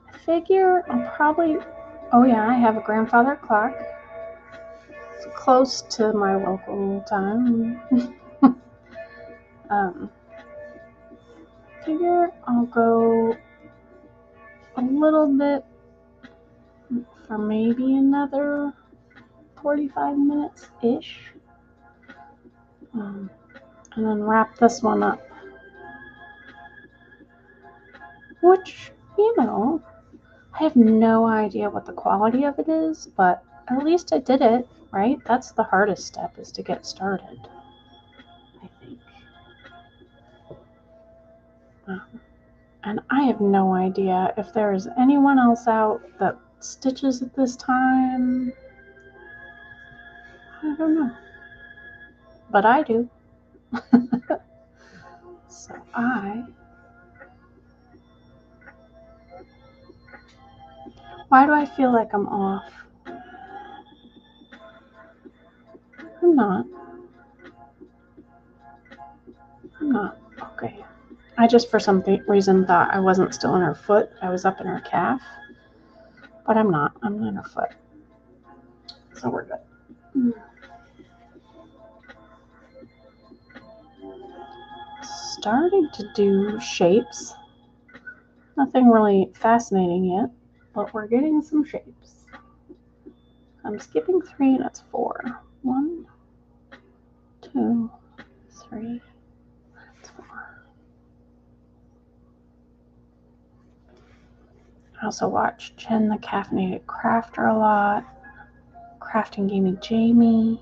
I figure I'll probably... Oh yeah, I have a grandfather clock. It's close to my local time. Figure I'll go a little bit for maybe another 45 minutes-ish. And then wrap this one up. Which, you know, I have no idea what the quality of it is, but at least I did it, right? That's the hardest step, is to get started, I think. And I have no idea if there is anyone else out that stitches at this time. I don't know. But I do. So why do I feel like I'm off? I'm not. Okay. I just for some reason thought I wasn't still in her foot. I was up in her calf. But I'm not. I'm in her foot. So we're good. Starting to do shapes. Nothing really fascinating yet, but we're getting some shapes. I'm skipping 3 and it's 4. 1, 3. That's 4. I also watch Jen the Caffeinated Crafter a lot. Crafting Gaming Jamie.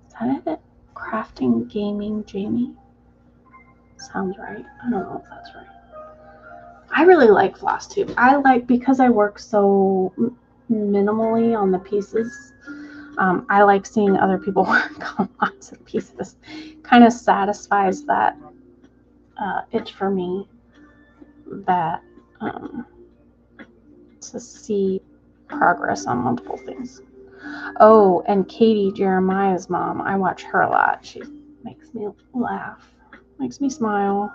Is that it? Crafting Gaming Jamie? Sounds right. I don't know if that's right. I really like FlossTube. I like, because I work so minimally on the pieces, I like seeing other people work on lots of pieces. Kind of satisfies that itch for me, that to see progress on multiple things. Oh, and Katie, Jeremiah's mom, I watch her a lot. She makes me laugh, makes me smile.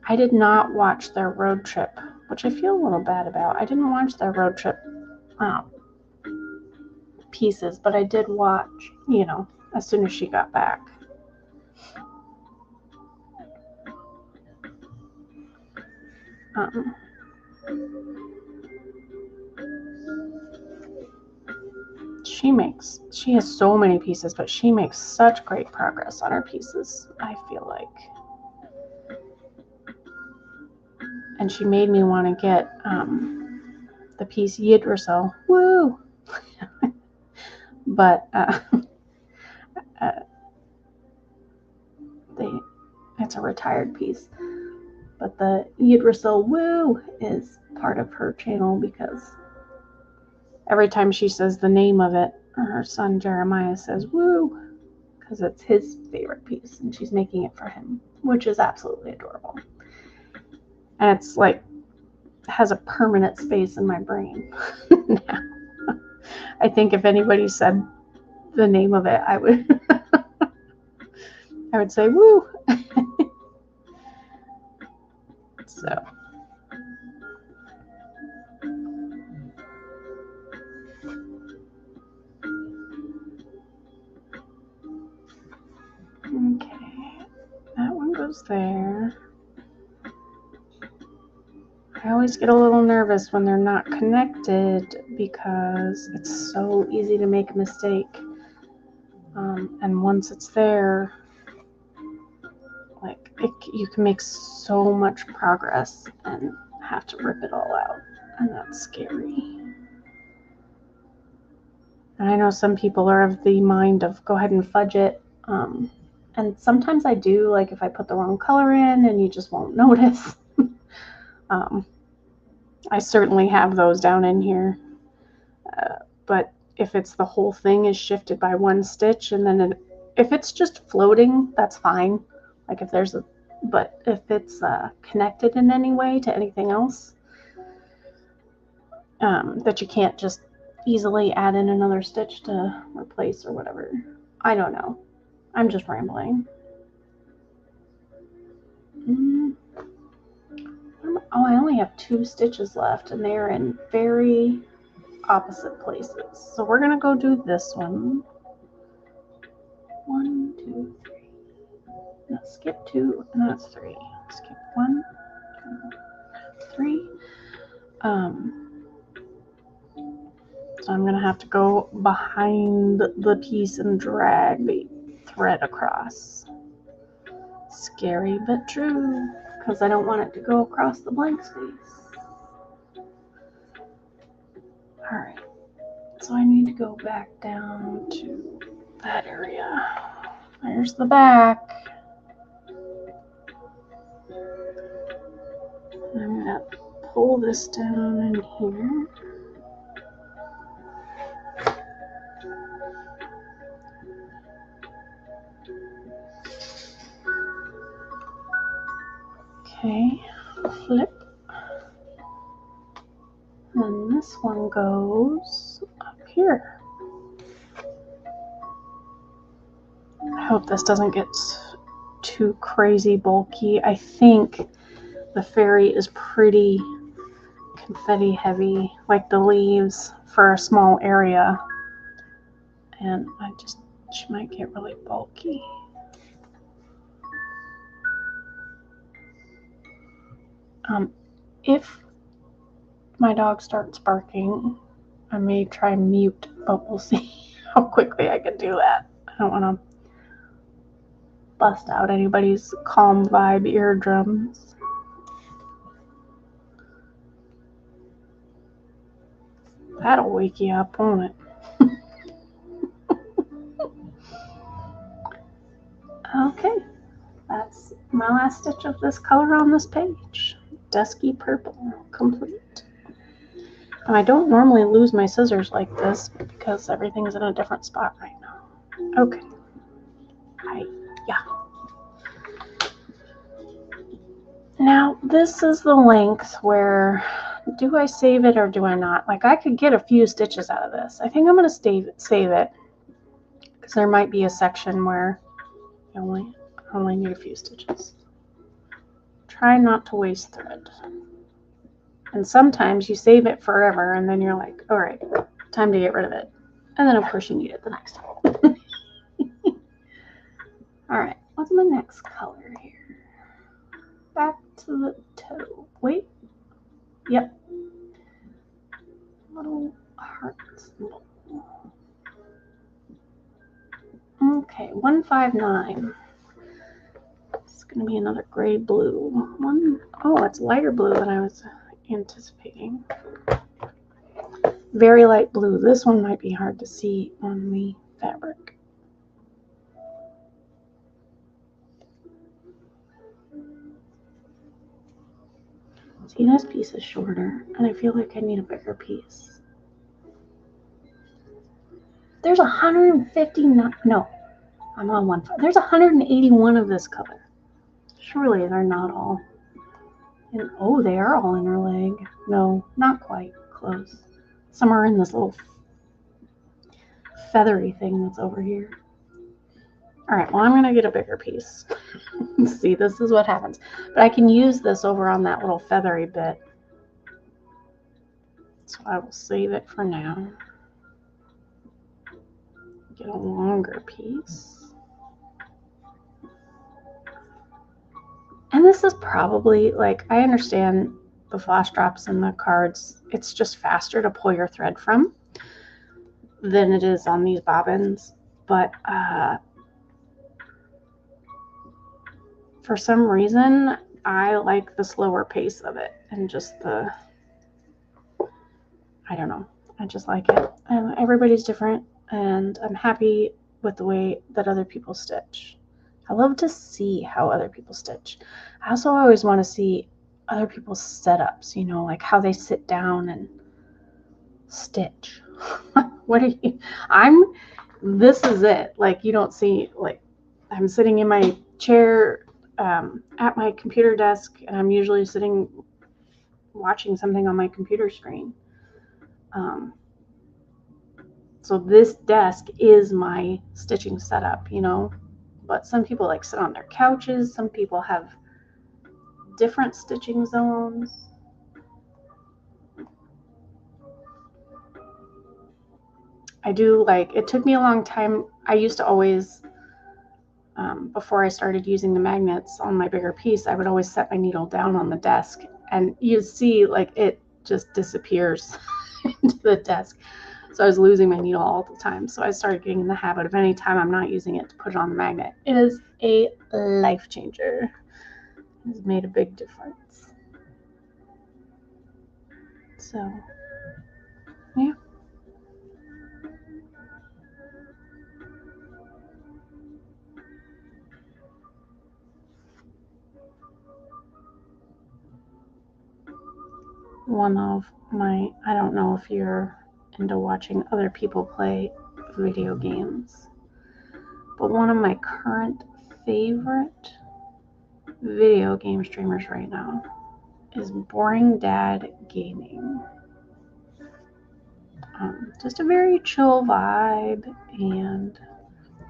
I did not watch their road trip, which I feel a little bad about. I didn't watch their road trip pieces, but I did watch, as soon as she got back. She has so many pieces, but she makes such great progress on her pieces, I feel like. And she made me want to get the piece Yggdrasil. Woo! But it's a retired piece. But the Yggdrasil Woo is part of her channel, because every time she says the name of it, her son Jeremiah says woo, because it's his favorite piece and she's making it for him, which is absolutely adorable. And it's like, has a permanent space in my brain now. I think if anybody said the name of it, I would I would say woo. So okay, that one goes there. I always get a little nervous when they're not connected, because it's so easy to make a mistake. And once it's there, like, you can make so much progress and have to rip it all out, and that's scary. And I know some people are of the mind of go ahead and fudge it, and sometimes I do, like if I put the wrong color in and you just won't notice. I certainly have those down in here, but if it's the whole thing is shifted by one stitch, and then if it's just floating, that's fine. Like if there's but if it's connected in any way to anything else, that you can't just easily add in another stitch to replace or whatever. I don't know. I'm just rambling. Oh, I only have 2 stitches left, and they're in very opposite places. So we're going to go do this one. 1, 2, 3. No, skip 2, and that's 3. Skip 1, 2, 3. So I'm going to have to go behind the piece and drag the thread across. Scary but true, because I don't want it to go across the blank space. Alright, so I need to go back down to that area. There's the back. I'm going to pull this down in here. Okay, flip. And this one goes up here. I hope this doesn't get too crazy bulky. I think the fairy is pretty confetti heavy, like the leaves, for a small area. And she might get really bulky. If my dog starts barking, I may try mute, but we'll see. how quickly I can do that. I don't want to bust out anybody's calm vibe eardrums. That'll wake you up, won't it? Okay, that's my last stitch of this color on this page. Dusky purple, complete. And I don't normally lose my scissors like this because everything's in a different spot right now. Okay. Yeah. Now, this is the length where, do I save it or do I not? Like, I could get a few stitches out of this. I think I'm going to save it because there might be a section where I only need a few stitches. Try not to waste thread. And sometimes you save it forever and then you're like, all right, time to get rid of it. And then, of course, you need it the next time. All right, what's my next color here? Back to the toe. Wait. Yep. Little heart symbol. Okay, 159. It's going to be another gray blue one. Oh, it's lighter blue than I was anticipating. Very light blue. This one might be hard to see on the fabric. See, this piece is shorter, and I feel like I need a bigger piece. There's 159. No, I'm on 1. There's 181 of this color. Surely they're not all. And, oh, they are all in her leg. No, not quite. Close. Some are in this little feathery thing that's over here. All right, well, I'm going to get a bigger piece. See, this is what happens. But I can use this over on that little feathery bit. So I will save it for now. Get a longer piece. And this is probably, like, I understand the flash drops and the cards. It's just faster to pull your thread from than it is on these bobbins. But for some reason, I like the slower pace of it and just the, I don't know. I just like it. And everybody's different, and I'm happy with the way that other people stitch. I love to see how other people stitch. I also always want to see other people's setups, you know, like how they sit down and stitch. What are you? This is it. Like, you don't see, like, I'm sitting in my chair at my computer desk, and I'm usually sitting watching something on my computer screen. So this desk is my stitching setup, you know. But some people like sit on their couches. Some people have different stitching zones. I do like, it took me a long time. I used to always, before I started using the magnets on my bigger piece, I would always set my needle down on the desk, and you see, like, it just disappears into the desk. So I was losing my needle all the time. So I started getting in the habit of, any time I'm not using it, to put it on the magnet. It is a life changer. It's made a big difference. So, yeah. One of my, I don't know if you're into watching other people play video games, but one of my current favorite video game streamers right now is Boring Dad Gaming. Just a very chill vibe, and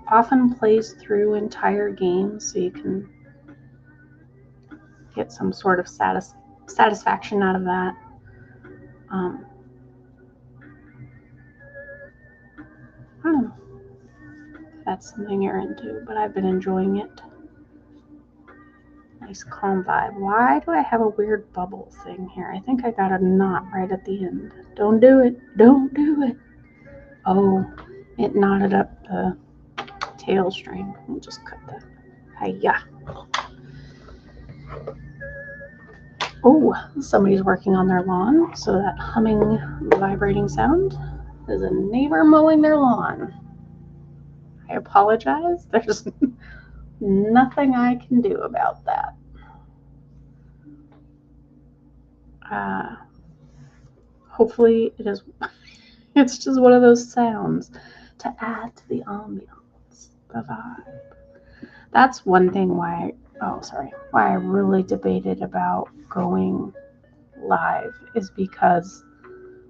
often plays through entire games, so you can get some sort of satisfaction out of that. I don't know if that's something you're into, but I've been enjoying it. Nice calm vibe. Why do I have a weird bubble thing here? I think I got a knot right at the end. Don't do it. Don't do it. Oh, it knotted up the tail string. We'll just cut that. Hiya. Oh, somebody's working on their lawn, so that humming, vibrating sound is a neighbor mowing their lawn. I apologize. There's nothing I can do about that. Hopefully it is. It's just one of those sounds to add to the ambiance, the vibe. That's one thing why I really debated about going live, is because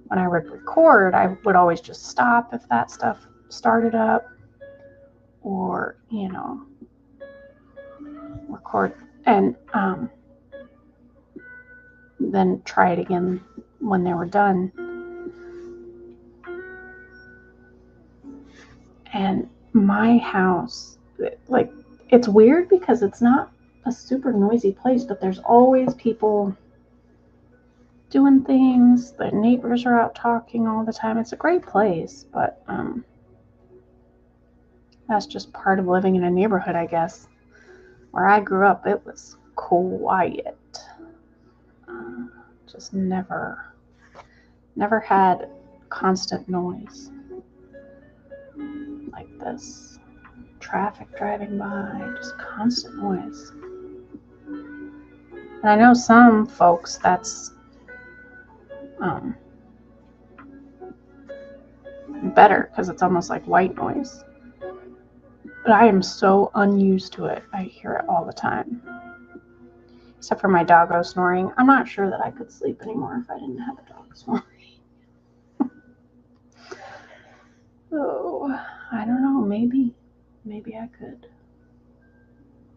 when I would record, I would always just stop if that stuff started up, or, record and then try it again when they were done. And my house, like, it's weird because it's not a super noisy place, but there's always people doing things. The neighbors are out talking all the time. It's a great place, but that's just part of living in a neighborhood, I guess. Where I grew up, it was quiet. Just never had constant noise like this. Traffic driving by, just constant noise. And I know some folks that's better because it's almost like white noise. But I am so unused to it. I hear it all the time. Except for my doggo snoring. I'm not sure that I could sleep anymore if I didn't have a dog snoring. Oh, I don't know. Maybe I could.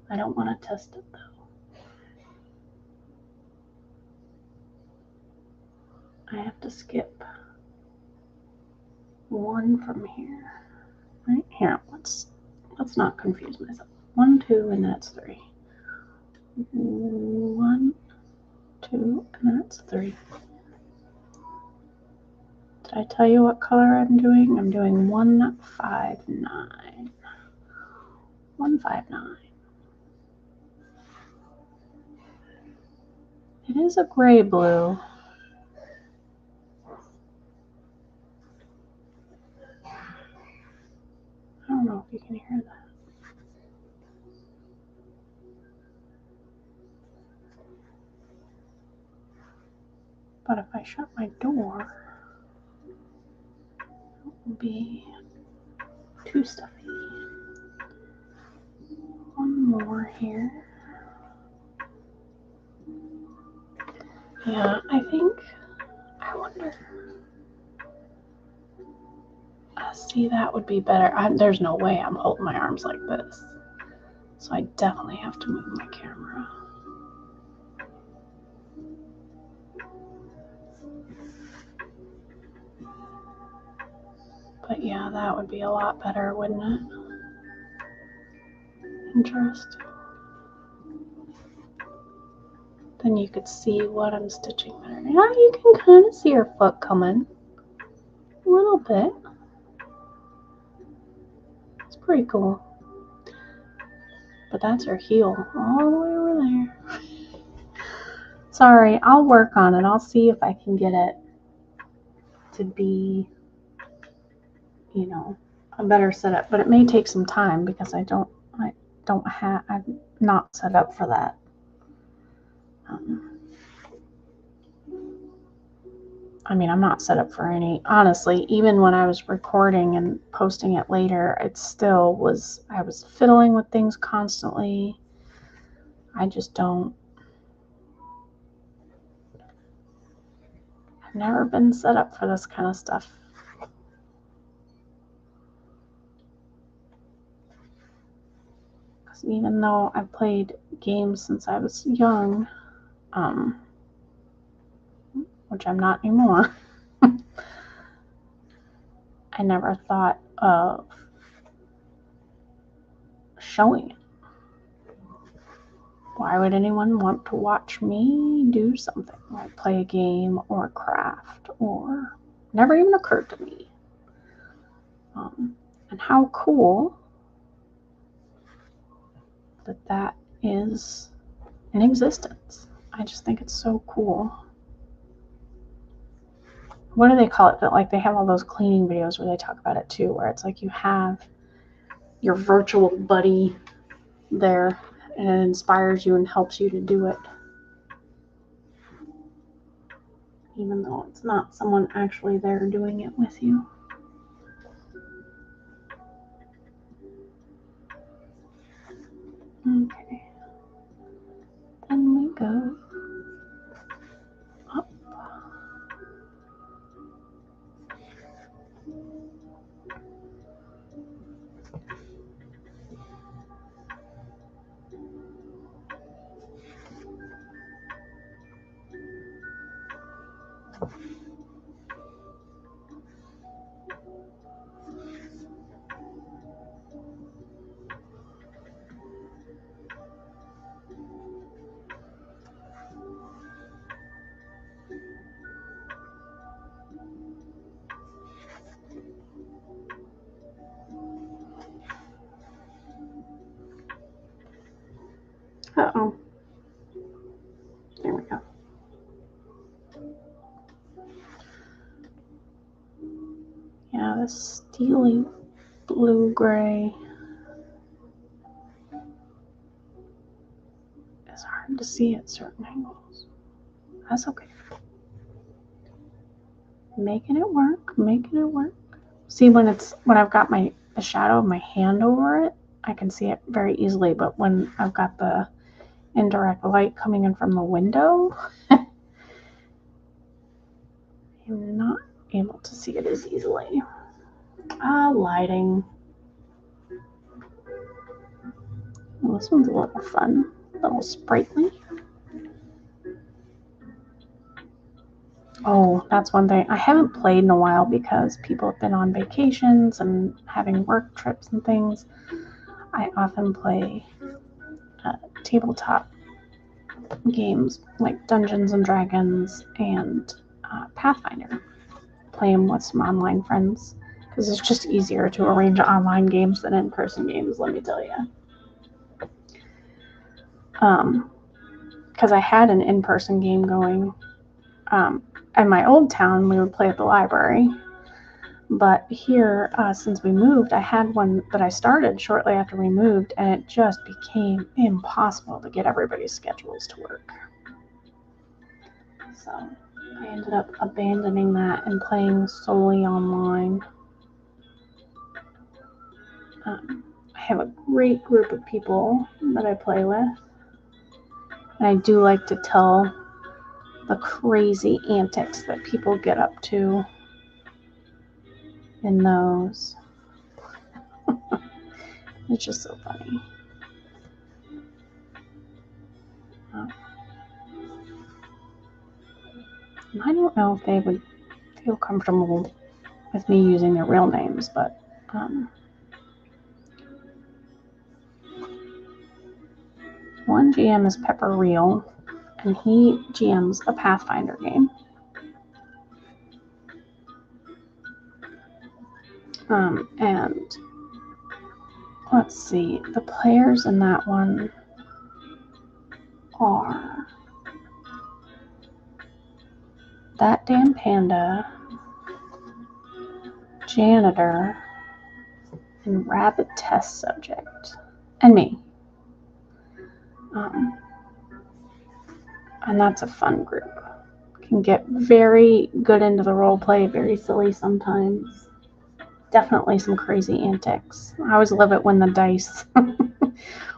I don't want to test it though. I have to skip one from here. Right here. Let's not confuse myself. 1, 2, and that's 3. 1, 2, and that's 3. Did I tell you what color I'm doing? I'm doing 159. 159. It is a gray blue. I don't know if you can hear that. But if I shut my door, it will be too stuffy. One more here. Yeah, I wonder. See, that would be better. There's no way I'm holding my arms like this. So I definitely have to move my camera. But yeah, that would be a lot better, wouldn't it? Interesting. Then you could see what I'm stitching better. Now you can kind of see her foot coming. A little bit. It's pretty cool. But that's her heel all the way over there. Sorry, I'll work on it. I'll see if I can get it to be, a better setup. But it may take some time because I'm not set up for that. I'm not set up for any, honestly, even when I was recording and posting it later, I was fiddling with things constantly. I just don't. I've never been set up for this kind of stuff. Because even though I've played games since I was young, which I'm not anymore, I never thought of showing it. Why would anyone want to watch me do something like play a game or craft? Or never even occurred to me. And how cool that that is in existence. I just think it's so cool. What do they call it? That like they have all those cleaning videos where they talk about it too, where it's like you have your virtual buddy there and it inspires you and helps you to do it, even though it's not someone actually there doing it with you. Okay, then we go up. Uh-oh. There we go. Yeah, this steely blue-gray is hard to see at certain angles. That's okay. Making it work, making it work. See, when I've got the shadow of my hand over it, I can see it very easily, but when I've got the indirect light coming in from the window, I'm not able to see it as easily. Lighting. Well, this one's a little fun, a little sprightly. Oh, that's one thing. I haven't played in a while because people have been on vacations and having work trips and things. I often play tabletop games like Dungeons and Dragons and Pathfinder. Play them with some online friends because it's just easier to arrange online games than in-person games, let me tell you. Because I had an in-person game going. In my old town, we would play at the library. But here, since we moved, I had one that I started shortly after we moved, and it just became impossible to get everybody's schedules to work. So I ended up abandoning that and playing solely online. I have a great group of people that I play with. And I do like to tell the crazy antics that people get up to in those. It's just so funny. And I don't know if they would feel comfortable with me using their real names, but one GM is Pepper Real, and he GMs a Pathfinder game. And let's see, the players in that one are That Damn Panda, Janitor, and Rabbit Test Subject, and me. And that's a fun group. Can get very good into the role play, very silly sometimes. Definitely some crazy antics. I always love it when the dice,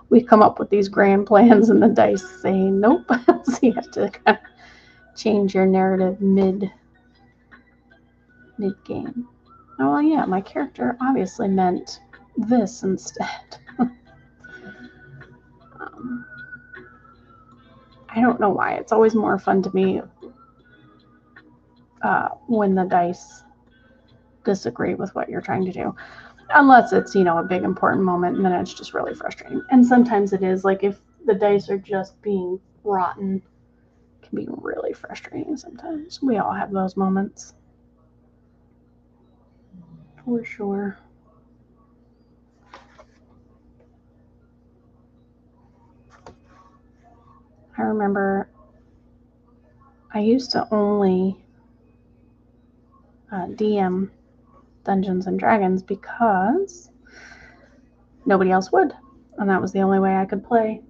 we come up with these grand plans and the dice say nope. So you have to kind of change your narrative mid-game. Oh, well, yeah, my character obviously meant this instead. I don't know why. It's always more fun to me when the dice disagree with what you're trying to do. Unless it's, a big important moment, and then it's just really frustrating. And sometimes it is. Like, if the dice are just being rotten, it can be really frustrating sometimes. We all have those moments. For sure. I remember I used to only DM Dungeons and Dragons because nobody else would, and that was the only way I could play.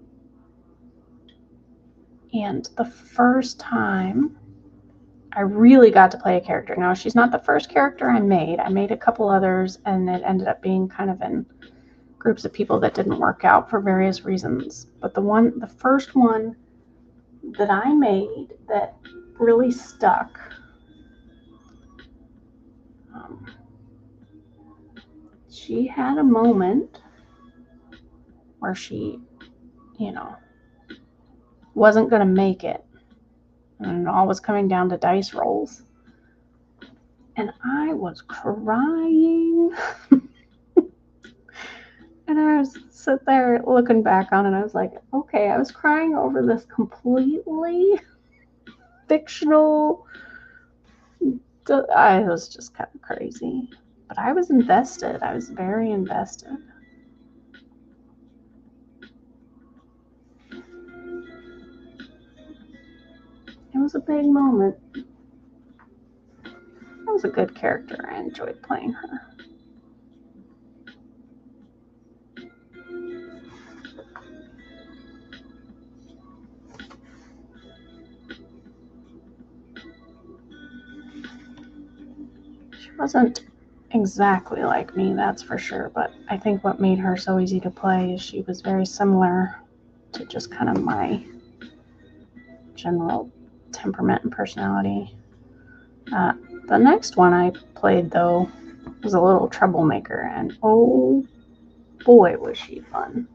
And the first time I really got to play a character. Now, she's not the first character I made. I made a couple others, and it ended up being kind of in groups of people that didn't work out for various reasons. But the first one that I made that really stuck, she had a moment where she, wasn't going to make it. And it all was coming down to dice rolls. And I was crying. And I was sit there looking back on it, and I was like, okay, I was crying over this completely fictional. I was just kind of crazy. But I was invested. I was very invested. It was a big moment. That was a good character. I enjoyed playing her. She wasn't exactly like me, that's for sure, but I think what made her so easy to play is she was very similar to just kind of my general temperament and personality. The next one I played, though, was a little troublemaker, and oh boy, was she fun.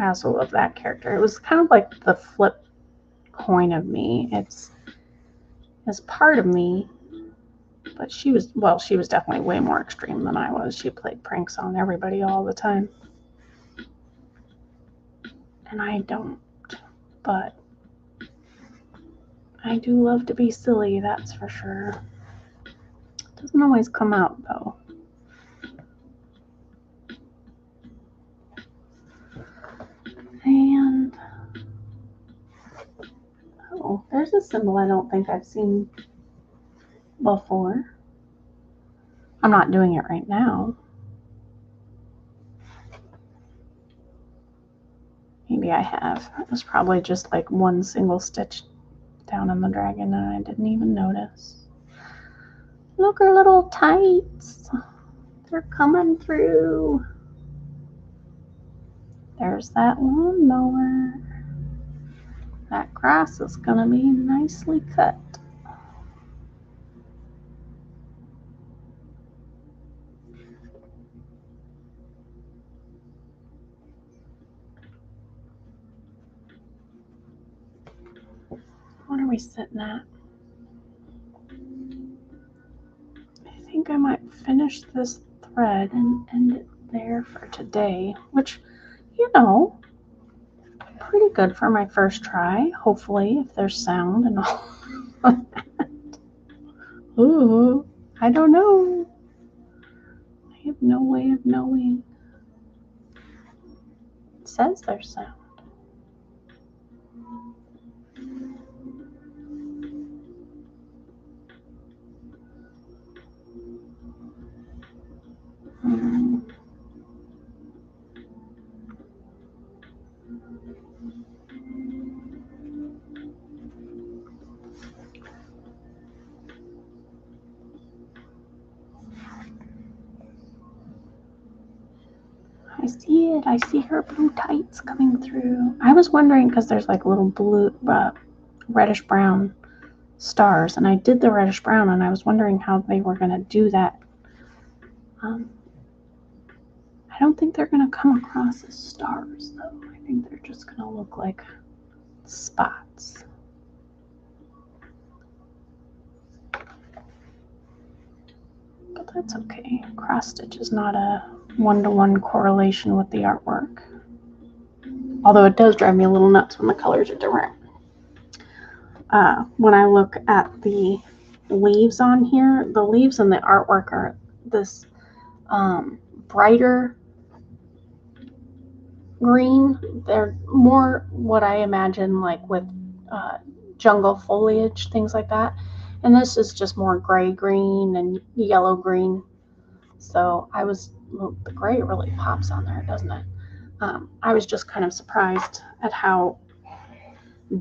I also love that character. It was kind of like the flip coin of me. It's part of me, but she was definitely way more extreme than I was. She played pranks on everybody all the time. And I don't, but I do love to be silly, that's for sure. It doesn't always come out, though. And oh, there's a symbol I don't think I've seen before. I'm not doing it right now. Maybe I have. It was probably just like one single stitch down on the dragon and I didn't even notice. Look, her little tights. They're coming through. There's that lawnmower. That grass is going to be nicely cut. What are we sitting at? I think I might finish this thread and end it there for today, which, pretty good for my first try, hopefully, if there's sound and all of that. Ooh, I don't know. I have no way of knowing. It says there's sound. I see it. I see her blue tights coming through. I was wondering because there's like little blue, reddish brown stars, and I did the reddish brown, and I was wondering how they were going to do that. I don't think they're going to come across as stars, though. I think they're just going to look like spots. But that's okay. Cross stitch is not a one-to-one correlation with the artwork. Although it does drive me a little nuts when the colors are different. When I look at the leaves on here, the leaves in the artwork are this brighter green. They're more what I imagine like with jungle foliage, things like that. And this is just more gray green and yellow green. So the gray really pops on there, doesn't it? I was just kind of surprised at how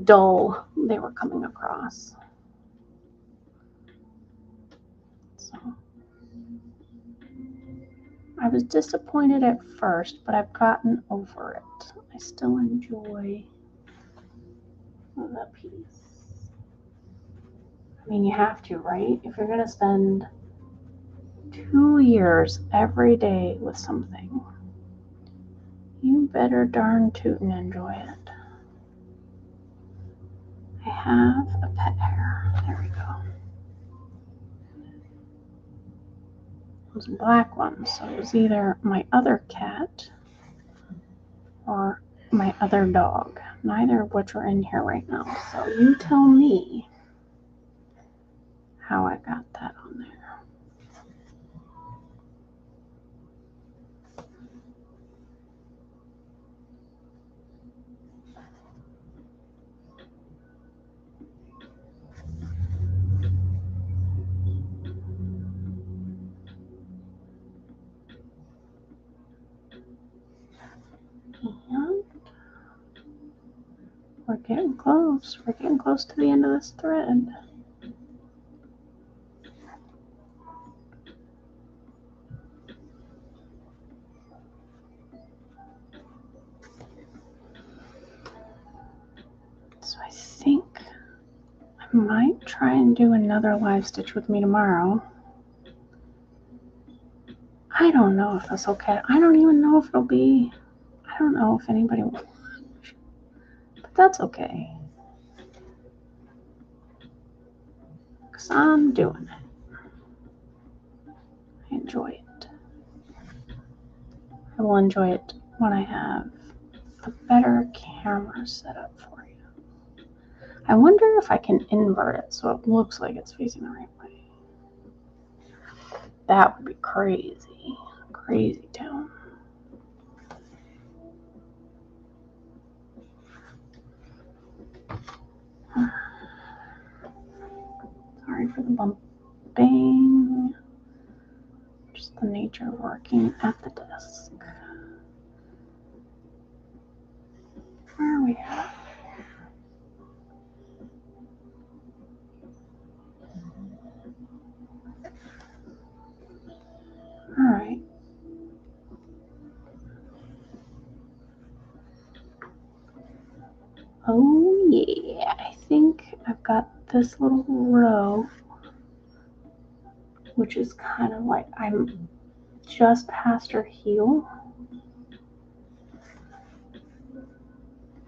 dull they were coming across. So I was disappointed at first, but I've gotten over it. I still enjoy the piece. I mean, you have to, right? If you're going to spend 2 years every day with something, you better darn tootin' enjoy it. I have a pet hair. There we go. It was a black one, so it was either my other cat or my other dog, neither of which are in here right now. So you tell me how I got that on there. And we're getting close. We're getting close to the end of this thread. So I think I might try and do another live stitch with me tomorrow. I don't know if that's okay. I don't even know if it'll be, I don't know if anybody will watch, but that's okay. Because I'm doing it. I enjoy it. I will enjoy it when I have a better camera set up for you. I wonder if I can invert it so it looks like it's facing the right way. That would be crazy. Crazy town. Sorry for the bumping. Just the nature of working at the desk. Where are we at? Alright. Oh yeah, I think I've got this little row, which is kind of like I'm just past her heel.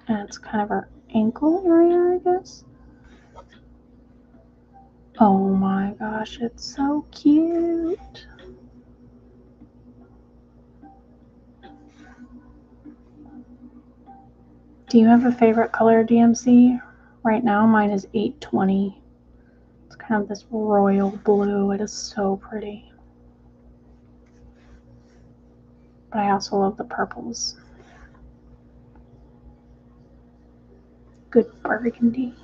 And it's kind of her ankle area, I guess. Oh my gosh, it's so cute. Do you have a favorite color, DMC? Right now, mine is 820. It's kind of this royal blue. It is so pretty. But I also love the purples. Good burgundy.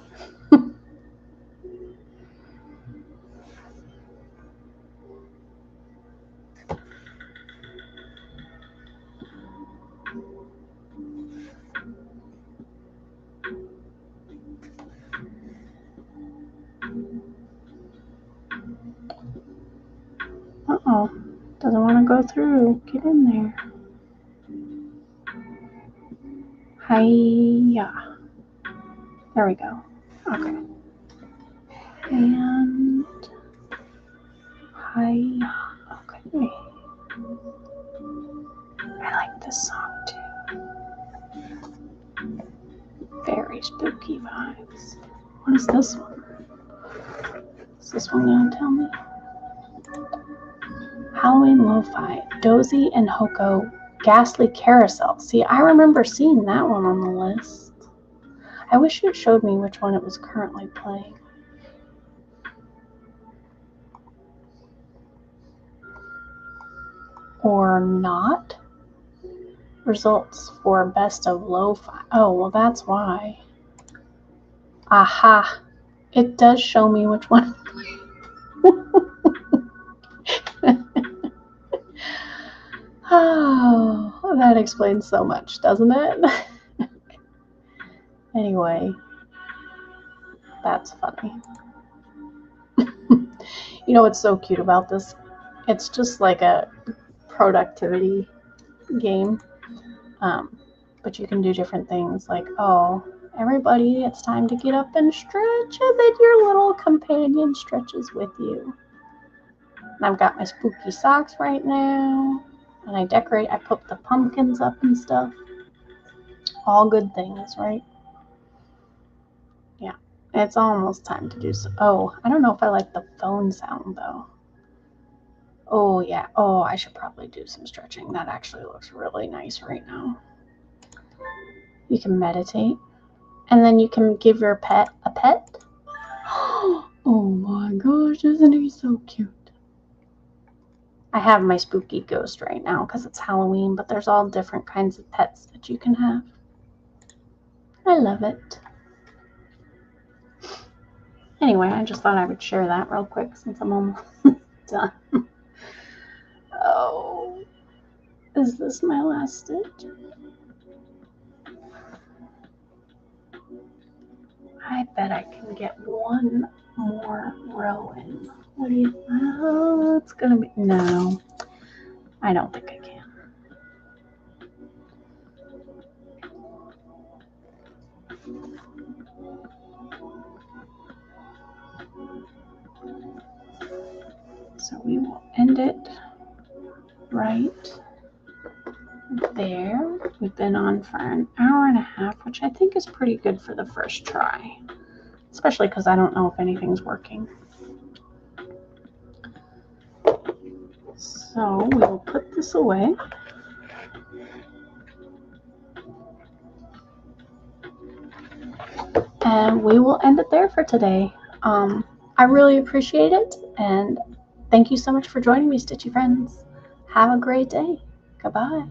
Uh-oh. Doesn't want to go through. Get in there. Hiya. There we go. Okay. And hiya. Okay. I like this song too. Very spooky vibes. What is this one? Is this one gonna tell me? Halloween Lo-Fi, Dozy and Hoko, Ghastly Carousel. See, I remember seeing that one on the list. I wish it showed me which one it was currently playing. Or not. results for best of Lofi. Oh, well, that's why. Aha. It does show me which one. Oh, that explains so much, doesn't it? Anyway, that's funny. You know what's so cute about this? It's just like a productivity game. But you can do different things like, oh, everybody, it's time to get up and stretch, and then your little companion stretches with you. And I've got my spooky socks right now, and I put the pumpkins up and stuff. All good things, right? Yeah, it's almost time to do so. Oh, I don't know if I like the phone sound though. Oh yeah, oh, I should probably do some stretching. That actually looks really nice right now. You can meditate, and then you can give your pet a pet. Oh my gosh, isn't he so cute? I have my spooky ghost right now because it's Halloween, but there's all different kinds of pets that you can have. I love it. Anyway, I just thought I would share that real quick since I'm almost done. Oh, is this my last stitch? I bet I can get one more row in. What do you think? Oh, it's gonna be, no, I don't think I can. So we will end it right there. We've been on for an hour and a half, which I think is pretty good for the first try, especially because I don't know if anything's working. So we will put this away. And we will end it there for today. I really appreciate it, and thank you so much for joining me, Stitchy friends. Have a great day. Goodbye.